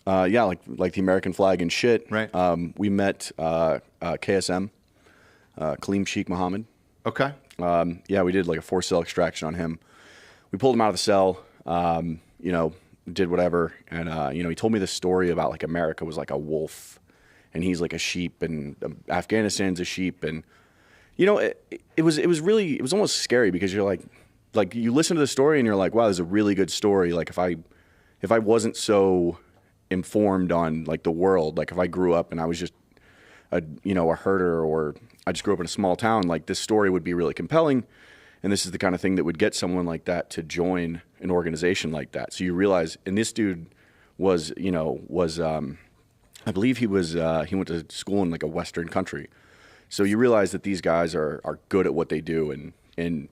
the American flag and shit. Right. We met KSM, Kaleem Sheikh Mohammed. Okay. We did a forced cell extraction on him. We pulled him out of the cell. Did whatever, and he told me this story about America was like a wolf, and he's like a sheep, and Afghanistan's a sheep, and it was almost scary because you're like you listen to the story and you're like, wow, this is a really good story. If I wasn't so informed on the world, if I grew up and I was just a herder, or I just grew up in a small town, this story would be really compelling. And this is the kind of thing that would get someone like that to join an organization like that. So you realize, and this dude was I believe he went to school in a Western country. So you realize that these guys are good at what they do and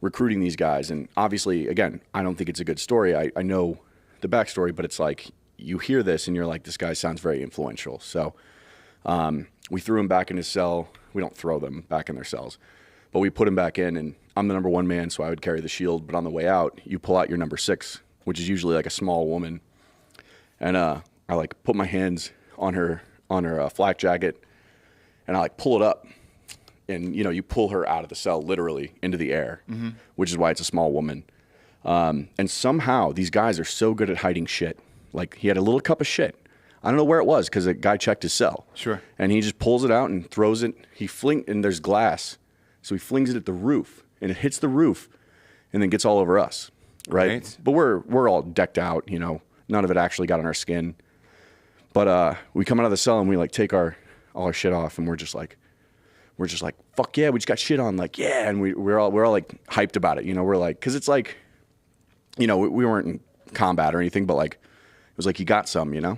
recruiting these guys. And obviously, again, I don't think it's a good story. I know the backstory, but it's you hear this and you're like, this guy sounds very influential. So we threw him back in his cell. We don't throw them back in their cells, but we put him back in, and I'm the number one man, so I would carry the shield. But on the way out, you pull out your number 6, which is usually a small woman. And I put my hands on her flak jacket, and I pull it up. And, you pull her out of the cell literally into the air, mm-hmm. which is why it's a small woman. And somehow these guys are so good at hiding shit. He had a little cup of shit. I don't know where it was because a guy checked his cell. Sure. And he just pulls it out and throws it. And there's glass. So he flings it at the roof, and it hits the roof and then gets all over us, right? But we're all decked out, none of it actually got on our skin. But we come out of the cell and we take our all our shit off, and we're just like, fuck yeah, we just got shit on, like, yeah, and we're all like hyped about it, you know. We're like, because it's like, you know, we weren't in combat or anything, but like, it was like you got some, you know.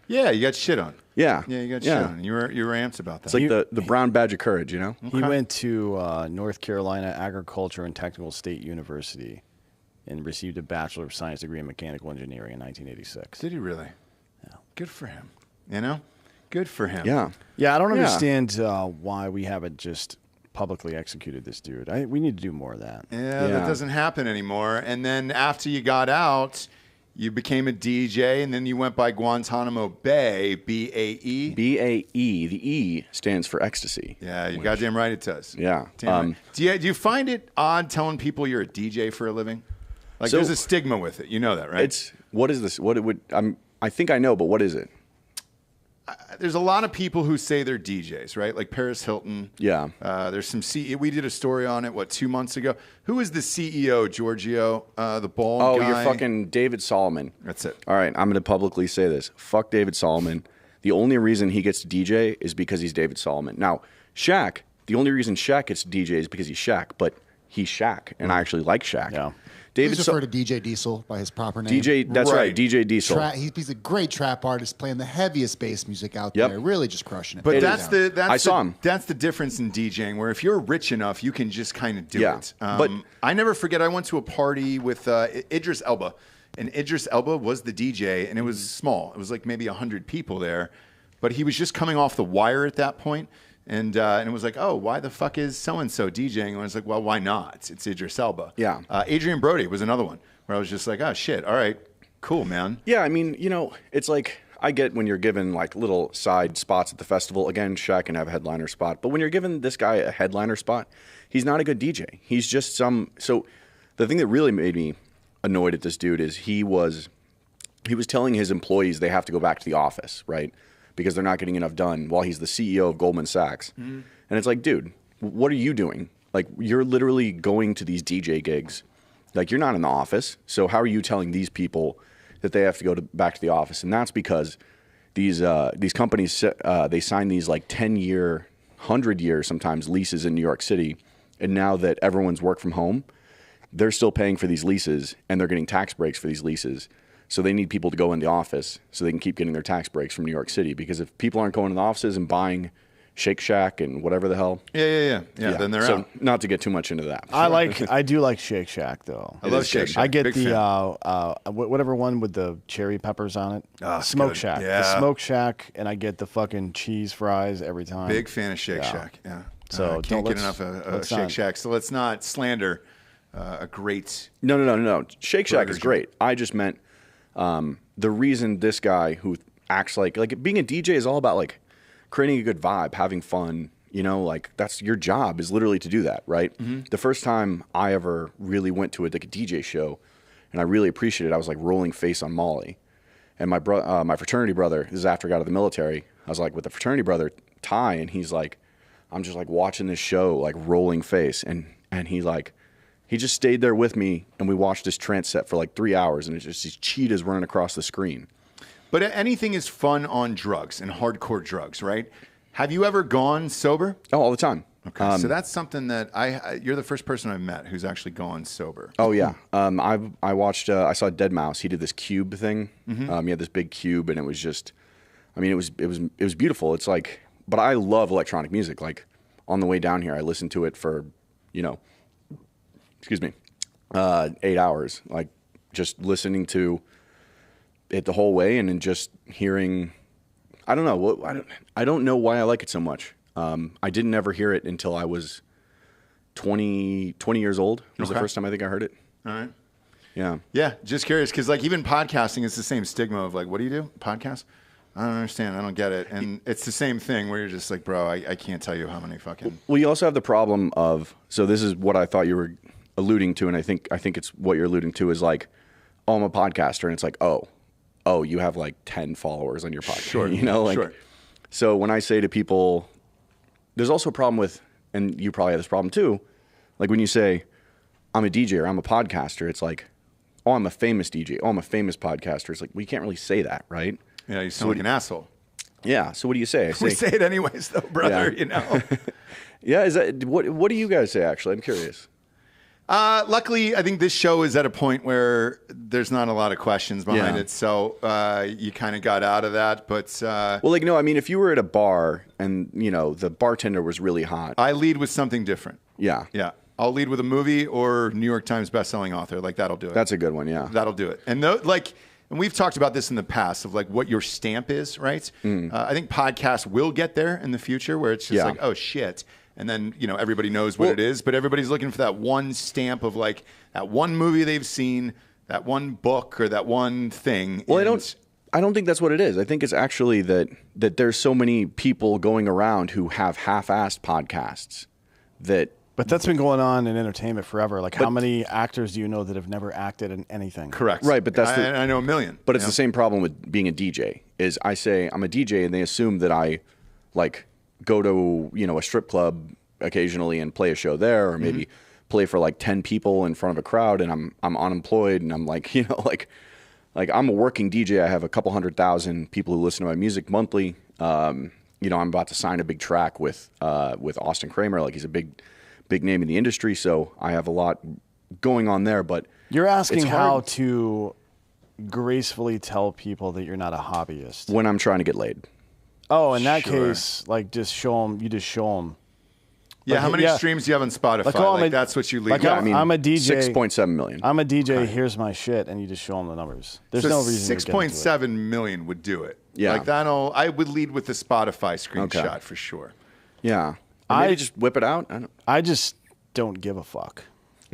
Yeah, you got shit on. Yeah, Yeah, you got shit on. You were amped about that. It's like the brown badge of courage, you know. He went to North Carolina Agriculture and Technical State University and received a Bachelor of Science degree in Mechanical Engineering in 1986. Did he really? Yeah. Good for him. You know? Good for him. Yeah. Yeah, I don't understand why we haven't just publicly executed this dude. We need to do more of that. Yeah, that doesn't happen anymore. And then after you got out, you became a DJ, and then you went by Guantanamo Bay, B-A-E. B-A-E. The E stands for ecstasy. Yeah, you're goddamn right it does. Yeah. Damn right. Do you find it odd telling people you're a DJ for a living? Like, So- there's a stigma with it. You know that, right? What is this? What it would? I think I know, but what is it? There's a lot of people who say they're DJs, right? Like Paris Hilton. Yeah. There's some CEO. We did a story on it, 2 months ago? Who is the CEO, Giorgio, the bald Oh, guy? you're fucking David Solomon. That's it. All right, I'm going to publicly say this. Fuck David Solomon. The only reason he gets to DJ is because he's David Solomon. Now, Shaq, the only reason Shaq gets to DJ is because he's Shaq, but he's Shaq, and I actually like Shaq. Yeah. David Please refer to DJ Diesel by his proper name. DJ, that's right, DJ Diesel. He's a great trap artist playing the heaviest bass music out Yep. there, really just crushing it. But It that's is. the I saw him. That's the difference in DJing, where if you're rich enough, you can just kind of do Yeah, it. but- I never forget. I went to a party with Idris Elba, and Idris Elba was the DJ, and it was small. It was like maybe 100 people there, but he was just coming off the wire at that point. And it was like, oh, why the fuck is so-and-so DJing? And I was like, well, why not? It's Idris Elba. Yeah. Adrian Brody was another one where I was just like, oh, shit. All right, cool, man. Yeah, I mean, you know, it's like I get when you're given like little side spots at the festival. Again, Shaq can have a headliner spot, but when you're giving this guy a headliner spot, he's not a good DJ. He's just some. So the thing that really made me annoyed at this dude is he was telling his employees they have to go back to the office, right? Because they're not getting enough done while he's the CEO of Goldman Sachs. And it's like, dude, what are you doing? Like, you're literally going to these DJ gigs. Like, you're not in the office. So how are you telling these people that they have to go back to the office? And that's because these companies, they sign these like 10-year, 100-year sometimes leases in New York City. And now that everyone's work from home, they're still paying for these leases and they're getting tax breaks for these leases. So they need people to go in the office so they can keep getting their tax breaks from New York City. Because if people aren't going to the offices and buying Shake Shack and whatever the hell. Yeah, then they're so out. not to get too much into that. I do like Shake Shack though. I love Shake Shack. I get Big the fan. whatever one with the cherry peppers on it. it's Smoke good. Shack. Yeah. The Smoke Shack, and I get the fucking cheese fries every time. Big fan of Shake Shack. Yeah. So can't get let's- enough of let's Shake not- Shack. So let's not slander a great. No. Shake Shack is Burgers. great. I just meant the reason this guy who acts like being a DJ is all about like creating a good vibe, having fun. You know, like that's your job is literally to do that, right? The first time I ever really went to a DJ show, and I really appreciated it, I was like rolling face on Molly, and my fraternity brother. This is after I got out of the military. I was like with the fraternity brother Ty, and he's like, I'm just like watching this show, like rolling face, and he just stayed there with me, and we watched this trance set for like 3 hours, and it's just these cheetahs running across the screen. But anything is fun on drugs and hardcore drugs, right? Have you ever gone sober? Oh, all the time. Okay, so that's something that you're the first person I've met who's actually gone sober. Oh yeah. I watched. I saw Dead Mouse. He did this cube thing. He had this big cube, and it was just. I mean, it was beautiful. It's like, but I love electronic music. Like on the way down here, I listened to it for, excuse me, 8 hours. Like just listening to it the whole way, and then just hearing. I don't know. I don't know why I like it so much. I didn't ever hear it until I was 20 years old. It was the first time I think I heard it. All right. Yeah. Yeah, just curious because like even podcasting is the same stigma of like, what do you do? Podcast? I don't understand. I don't get it. And it's the same thing where you're just like, bro, I can't tell you how many fucking. Well, you also have the problem of, so this is what I thought you were alluding to, and I think it's what you're alluding to is like, oh, I'm a podcaster, and it's like, oh, you have like 10 followers on your podcast. Sure. Sure. So when I say to people, there's also a problem with, and you probably have this problem too, like when you say, I'm a DJ or I'm a podcaster, it's like, oh, I'm a famous DJ. Oh, I'm a famous podcaster. It's like, we can't really say that, right? Yeah, you sound like an asshole. Yeah. So what do you say? We say it anyways, though, brother. Yeah. You know. Yeah. Is that what do you guys say? Actually, I'm curious. Luckily, I think this show is at a point where there's not a lot of questions behind it, so you kind of got out of that. But Well, like, no, I mean, if you were at a bar and, you know, the bartender was really hot. I lead with something different. Yeah. Yeah. I'll lead with a movie or New York Times bestselling author. Like, that'll do it. That's a good one, yeah. That'll do it. And and we've talked about this in the past of like what your stamp is, right? I think podcasts will get there in the future where it's just like, oh shit. And then, you know, everybody knows what it is, but everybody's looking for that one stamp of like that one movie they've seen, that one book or that one thing. Well, I don't think that's what it is. I think it's actually that there's so many people going around who have half-assed podcasts that. But that's been going on in entertainment forever. Like, how many actors do you know that have never acted in anything? Correct. Right, but I know a million. But it's the same problem with being a DJ. Is I say I'm a DJ and they assume that I like go to, you know, a strip club occasionally and play a show there, or maybe play for like 10 people in front of a crowd, and I'm unemployed, and I'm like, you know, like I'm a working DJ. I have a couple 100,000 people who listen to my music monthly. You know, I'm about to sign a big track with Austin Kramer. Like, he's a big name in the industry, so I have a lot going on there. But you're asking how to gracefully tell people that you're not a hobbyist when I'm trying to get laid. Oh, in that case, like, just show them. You just show them. Yeah, how many streams do you have on Spotify? that's what you lead with. Like, I'm a DJ. 6.7 million. I'm a DJ. Here's my shit, and you just show them the numbers. There's no reason. 6.7 million would do it. Yeah, like I would lead with the Spotify screenshot for sure. Yeah, maybe just whip it out. I just don't give a fuck,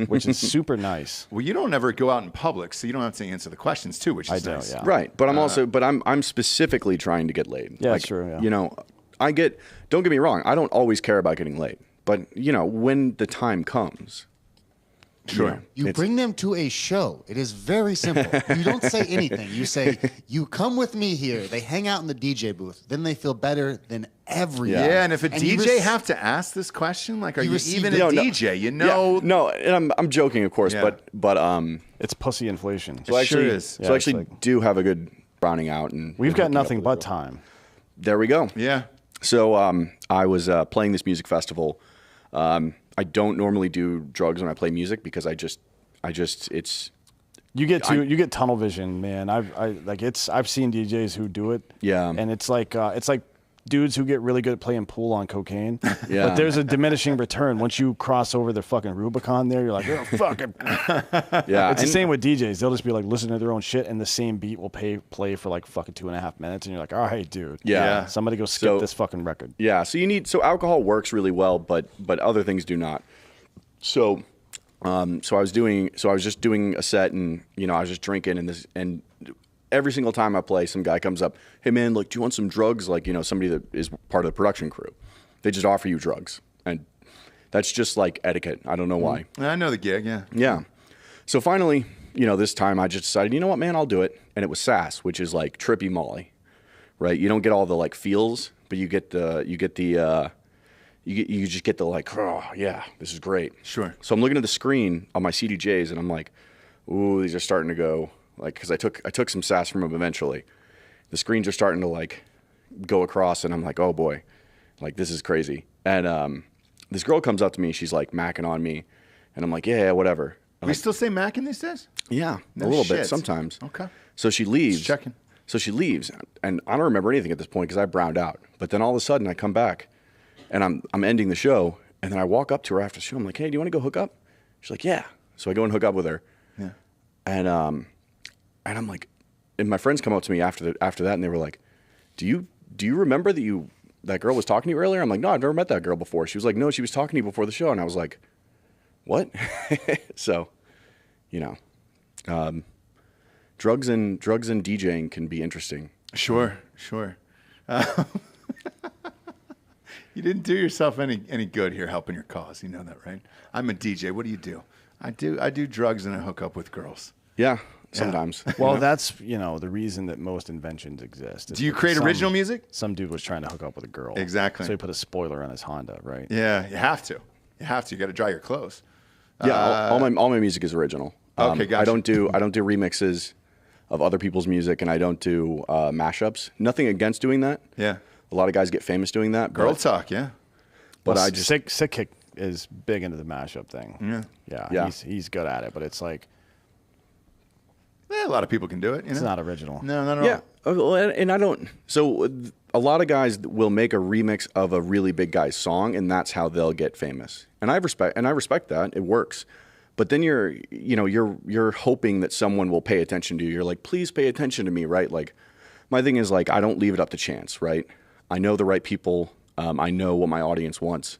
which is super nice. Well, you don't ever go out in public, so you don't have to answer the questions too, which is nice. Yeah. Right, but I'm specifically trying to get laid. Yeah, that's true. Yeah. You know, don't get me wrong, I don't always care about getting laid, but you know, when the time comes. Sure. You bring them to a show. It is very simple. You don't say anything. You say, you come with me here. They hang out in the DJ booth. Then they feel better than everyone. Yeah, and if a DJ have to ask this question, like, are you even a DJ? You know? Yeah, no, and I'm joking, of course, but it's pussy inflation. So it sure is. So I actually do have a good browning out, and we've got nothing but time. There we go. Yeah. So I was playing this music festival. I don't normally do drugs when I play music because I just it's you get tunnel vision, man. I've seen DJs who do it. Yeah. And it's like dudes who get really good at playing pool on cocaine. Yeah. But there's a diminishing return once you cross over the fucking Rubicon. There, you're like, oh, fucking. Yeah. It's the same with DJs. They'll just be like listening to their own shit, and the same beat will play for like fucking 2.5 minutes, and you're like, all right, dude. Yeah. Somebody go skip this fucking record. Yeah. So alcohol works really well, but other things do not. So I was just doing a set, and you know, I was just drinking, and every single time I play, some guy comes up, hey man, look, do you want some drugs? Like, you know, somebody that is part of the production crew, they just offer you drugs, and that's just like etiquette. I don't know why. I know the gig. Yeah. Yeah. So finally, you know, this time I just decided, you know what, man, I'll do it, and it was Sass, which is like trippy Molly, right? You don't get all the like feels, but you just get the like, oh yeah, this is great. Sure. So I'm looking at the screen on my CDJs, and I'm like, ooh, these are starting to go. Like, because I took some sass from them eventually. The screens are starting to like go across, and I'm like, oh boy, like this is crazy. And this girl comes up to me, she's like macking on me, and I'm like, yeah, whatever. We still say macking these days? Yeah, No a little shit. bit sometimes. Okay. So she leaves. Just checking. So she leaves, and I don't remember anything at this point because I browned out. But then all of a sudden I come back, and I'm ending the show, and then I walk up to her after the show. I'm like, hey, do you want to go hook up? She's like, yeah. So I go and hook up with her. Yeah. And I'm like, and my friends come up to me after that, and they were like, do you remember that girl was talking to you earlier? I'm like, no, I've never met that girl before. She was like, no, she was talking to you before the show. And I was like, what? So, you know, drugs and DJing can be interesting. Sure. You didn't do yourself any good here helping your cause. You know that, right? I'm a DJ. What do you do? I do drugs and I hook up with girls. Yeah, sometimes. Well, that's, you know, the reason that most inventions exist. Do you create original music? Some dude was trying to hook up with a girl. Exactly. So he put a spoiler on his Honda, right? Yeah, you have to. You got to dry your clothes. Yeah, all my music is original. Okay, gotcha. I don't do remixes. of other people's music, and I don't do mashups. Nothing against doing that. Yeah. A lot of guys get famous doing that. Girl talk, yeah. But Well, I just Sick Kick is big into the mashup thing. Yeah. He's good at it, but it's like A lot of people can do it. it's not original. No, not at yeah, all. Well, and I don't. So a lot of guys will make a remix of a really big guy's song, and that's how they'll get famous. And I respect that. It works. But then you're hoping that someone will pay attention to you. You're like, please pay attention to me, right? Like, my thing is like, I don't leave it up to chance, right? I know the right people. I know what my audience wants.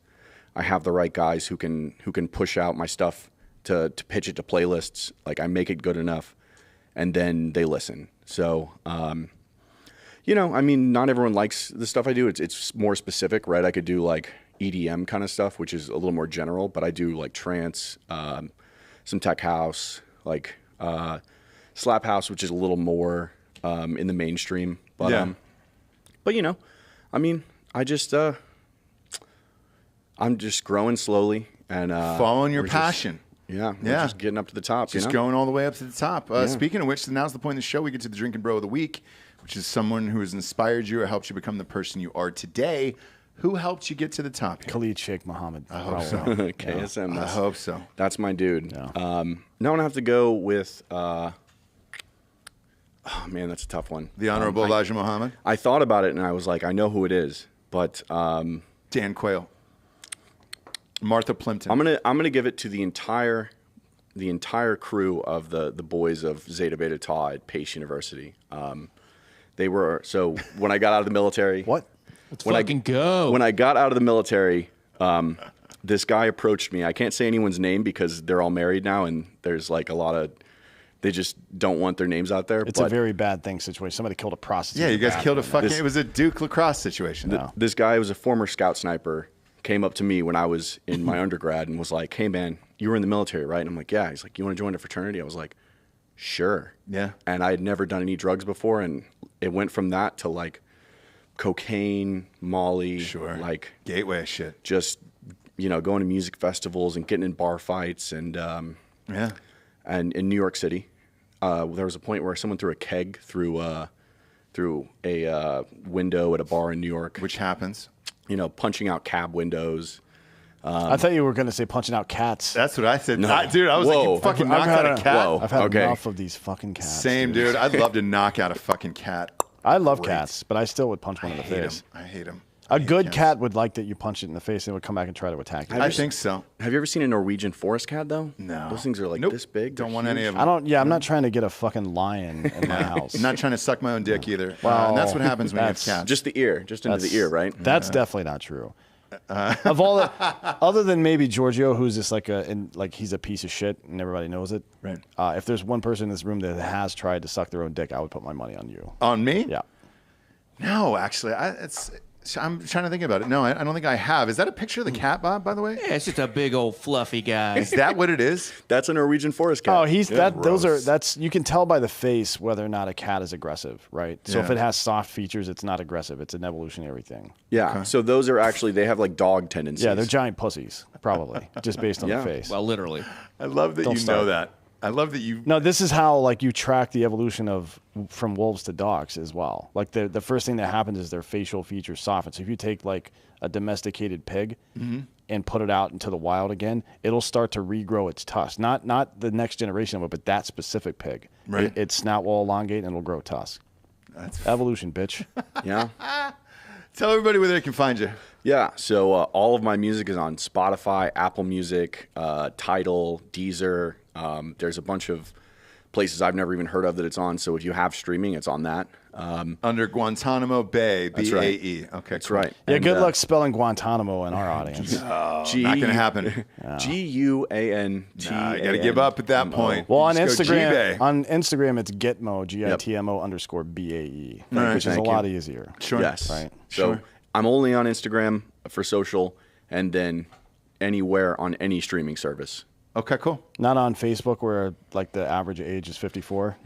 I have the right guys who can push out my stuff to pitch it to playlists. Like, I make it good enough, and then they listen. So, I mean, not everyone likes the stuff I do. It's more specific, right? I could do like EDM kind of stuff, which is a little more general, but I do like trance, some tech house, like slap house, which is a little more in the mainstream. But I mean, I'm just growing slowly and Following your passion. We're just getting up to the top. Just going all the way up to the top. Speaking of which, now's the point of the show. We get to the Drinkin' Bro of the Week, which is someone who has inspired you or helped you become the person you are today. Who helped you get to the top here? Khalid Sheikh Mohammed. I hope so. KSM. I hope so. That's my dude. Yeah. Now I have to go with. Oh man, that's a tough one. The Honorable Elijah Muhammad. I thought about it and I was like, I know who it is, but Dan Quayle. Martha Plimpton. I'm gonna give it to the entire crew of the boys of Zeta Beta Tau at Pace University. They were when I got out of the military. What? Let's fucking go. When I got out of the military, this guy approached me. I can't say anyone's name because they're all married now, and there's like a lot of. They just don't want their names out there. It's a very bad thing situation. Somebody killed a prostitute. Yeah, you guys killed a fucking. It was a Duke lacrosse situation. This guy was a former scout sniper. Came up to me when I was in my undergrad and was like, "Hey man, you were in the military, right?" And I'm like, "Yeah." He's like, "You want to join a fraternity?" I was like, "Sure." Yeah. And I had never done any drugs before, and it went from that to like cocaine, Molly, like gateway shit. Just going to music festivals and getting in bar fights and and in New York City, there was a point where someone threw a keg through a window at a bar in New York, Which happens. Punching out cab windows. I thought you were going to say punching out cats. That's what I said. No. Dude, I was like, you fucking knocked out a cat. Whoa. I've had Okay. enough of these fucking cats. Same, dude. I'd love to knock out a fucking cat. I love Great. cats, but I still would punch one in the hate face. him. I hate him. A good cat would like that you punch it in the face and it would come back and try to attack you. I think so. Have you ever seen a Norwegian forest cat though? No. Those things are like Nope. this big. Don't They're want any huge. of them. I'm not trying to get a fucking lion in my house. I'm not trying to suck my own dick either. Well, And that's what happens when you have that's cats. Just the ear, just into the ear, right? That's definitely not true. Of all the, other than maybe Giorgio, who's just like he's a piece of shit and everybody knows it. Right. If there's one person in this room that has tried to suck their own dick, I would put my money on you. On me? Yeah. No, actually. I'm trying to think about it. No, I don't think I have. Is that a picture of the cat, Bob, by the way? Yeah, it's just a big old fluffy guy. Is that what it is? That's a Norwegian forest cat. Oh, that's you can tell by the face whether or not a cat is aggressive, right? So if Yeah. it has soft features, it's not aggressive. It's an evolutionary thing. Yeah. So those are actually they have like dog tendencies. Yeah, they're giant pussies, probably, just based on Yeah. the face. Well, literally. I love that Don't you start. know that. I love that you. No, this is how like you track the evolution of from wolves to dogs as well. Like the first thing that happens is their facial features soften. So if you take like a domesticated pig and put it out into the wild again, it'll start to regrow its tusk. Not the next generation of it, but that specific pig. Right. Its snout will elongate and it'll grow tusk. That's Evolution, bitch. Yeah. Tell everybody where they can find you. Yeah. So all of my music is on Spotify, Apple Music, Tidal, Deezer. There's a bunch of places I've never even heard of that it's on. So if you have streaming, it's on that. Under Guantanamo Bay, That's right. BAE. Okay, That's cool. right. Yeah, And, good luck spelling Guantanamo in our audience. Not going to happen. Guantanmo. Nah, you got to give up at that point. Well, on Just go G-Bay. Instagram, it's Gitmo, GITMO _BAE, right, which is a thank lot you. easier. Sure. Yes. Right. So Sure. I'm only on Instagram for social, and then anywhere on any streaming service. Okay, cool. Not on Facebook, where like the average age is 54.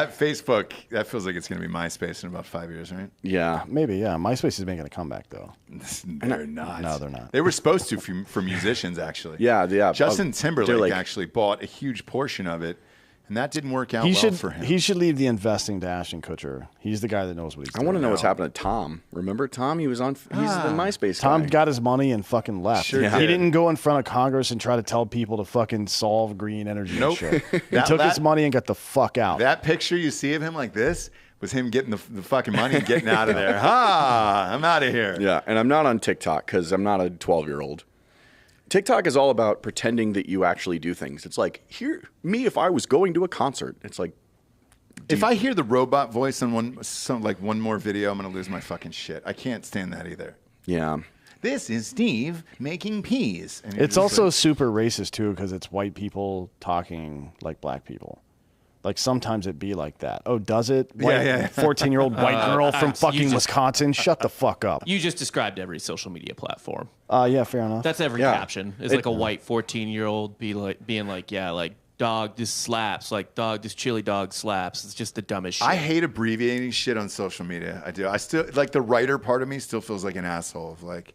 Facebook, that feels like it's going to be MySpace in about 5 years, right? Yeah. Maybe, yeah. MySpace is making a comeback though. They're not. No, they're not. They were supposed to for musicians, actually. Yeah. Justin Timberlake they're like- actually bought a huge portion of it And that didn't work out for him. He should leave the investing to Ashton Kutcher. He's the guy that knows what he's doing. I want to know what's happened to Tom. Remember Tom? He was on. He's the MySpace Tom guy. got his money and fucking left. Sure He did. didn't go in front of Congress and try to tell people to fucking solve green energy Nope. and shit. He took his money and got the fuck out. That picture you see of him like this was him getting the fucking money and getting out of there. I'm out of here. Yeah, and I'm not on TikTok because I'm not a 12-year-old. TikTok is all about pretending that you actually do things. It's like, if I was going to a concert. It's like, If I hear the robot voice on one more video, I'm going to lose my fucking shit. I can't stand that either. yeah. This is Steve making peas. And you're It's just also like, super racist too because it's white people talking like black people. Like sometimes it be like that. Oh, does it? Yeah. 14-year-old white girl from fucking Wisconsin. Shut the fuck up. You just described every social media platform. Yeah, fair enough. That's every Yeah. caption. It's like a white 14-year-old being like, yeah, like dog just slaps, like dog this chili dog slaps. It's just the dumbest shit. I hate abbreviating shit on social media. I do. I still like the writer part of me still feels like an asshole of like,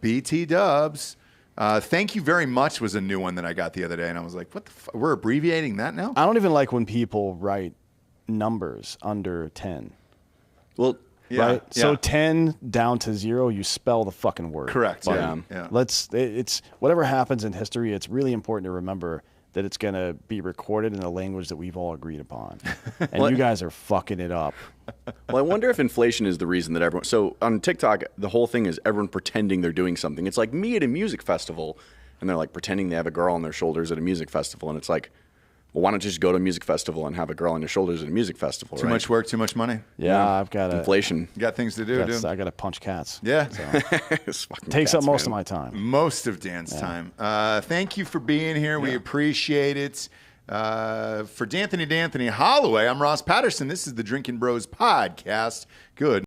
BT dubs. Thank you very much was a new one that I got the other day, and I was like, what the fuck? We're abbreviating that now? I don't even like when people write numbers under 10. Well, Right? Yeah. So 10 down to 0, you spell the fucking word. Correct. But Yeah. it's whatever happens in history, it's really important to remember that it's going to be recorded in a language that we've all agreed upon. And you guys are fucking it up. Well, I wonder if inflation is the reason that everyone. So on TikTok, the whole thing is everyone pretending they're doing something. It's like me at a music festival, and they're like pretending they have a girl on their shoulders at a music festival, and it's like, well, why don't you just go to a music festival and have a girl on your shoulders at a music festival? Too much work, too much money. Yeah, I've got to. Inflation. You got things to do, dude. I got to punch cats. Yeah. It's fucking Takes cats, up most man. of my time. Most of Dan's time. Thank you for being here. We appreciate it. For D'Anthony Holloway, I'm Ross Patterson. This is the Drinkin' Bros podcast. Good.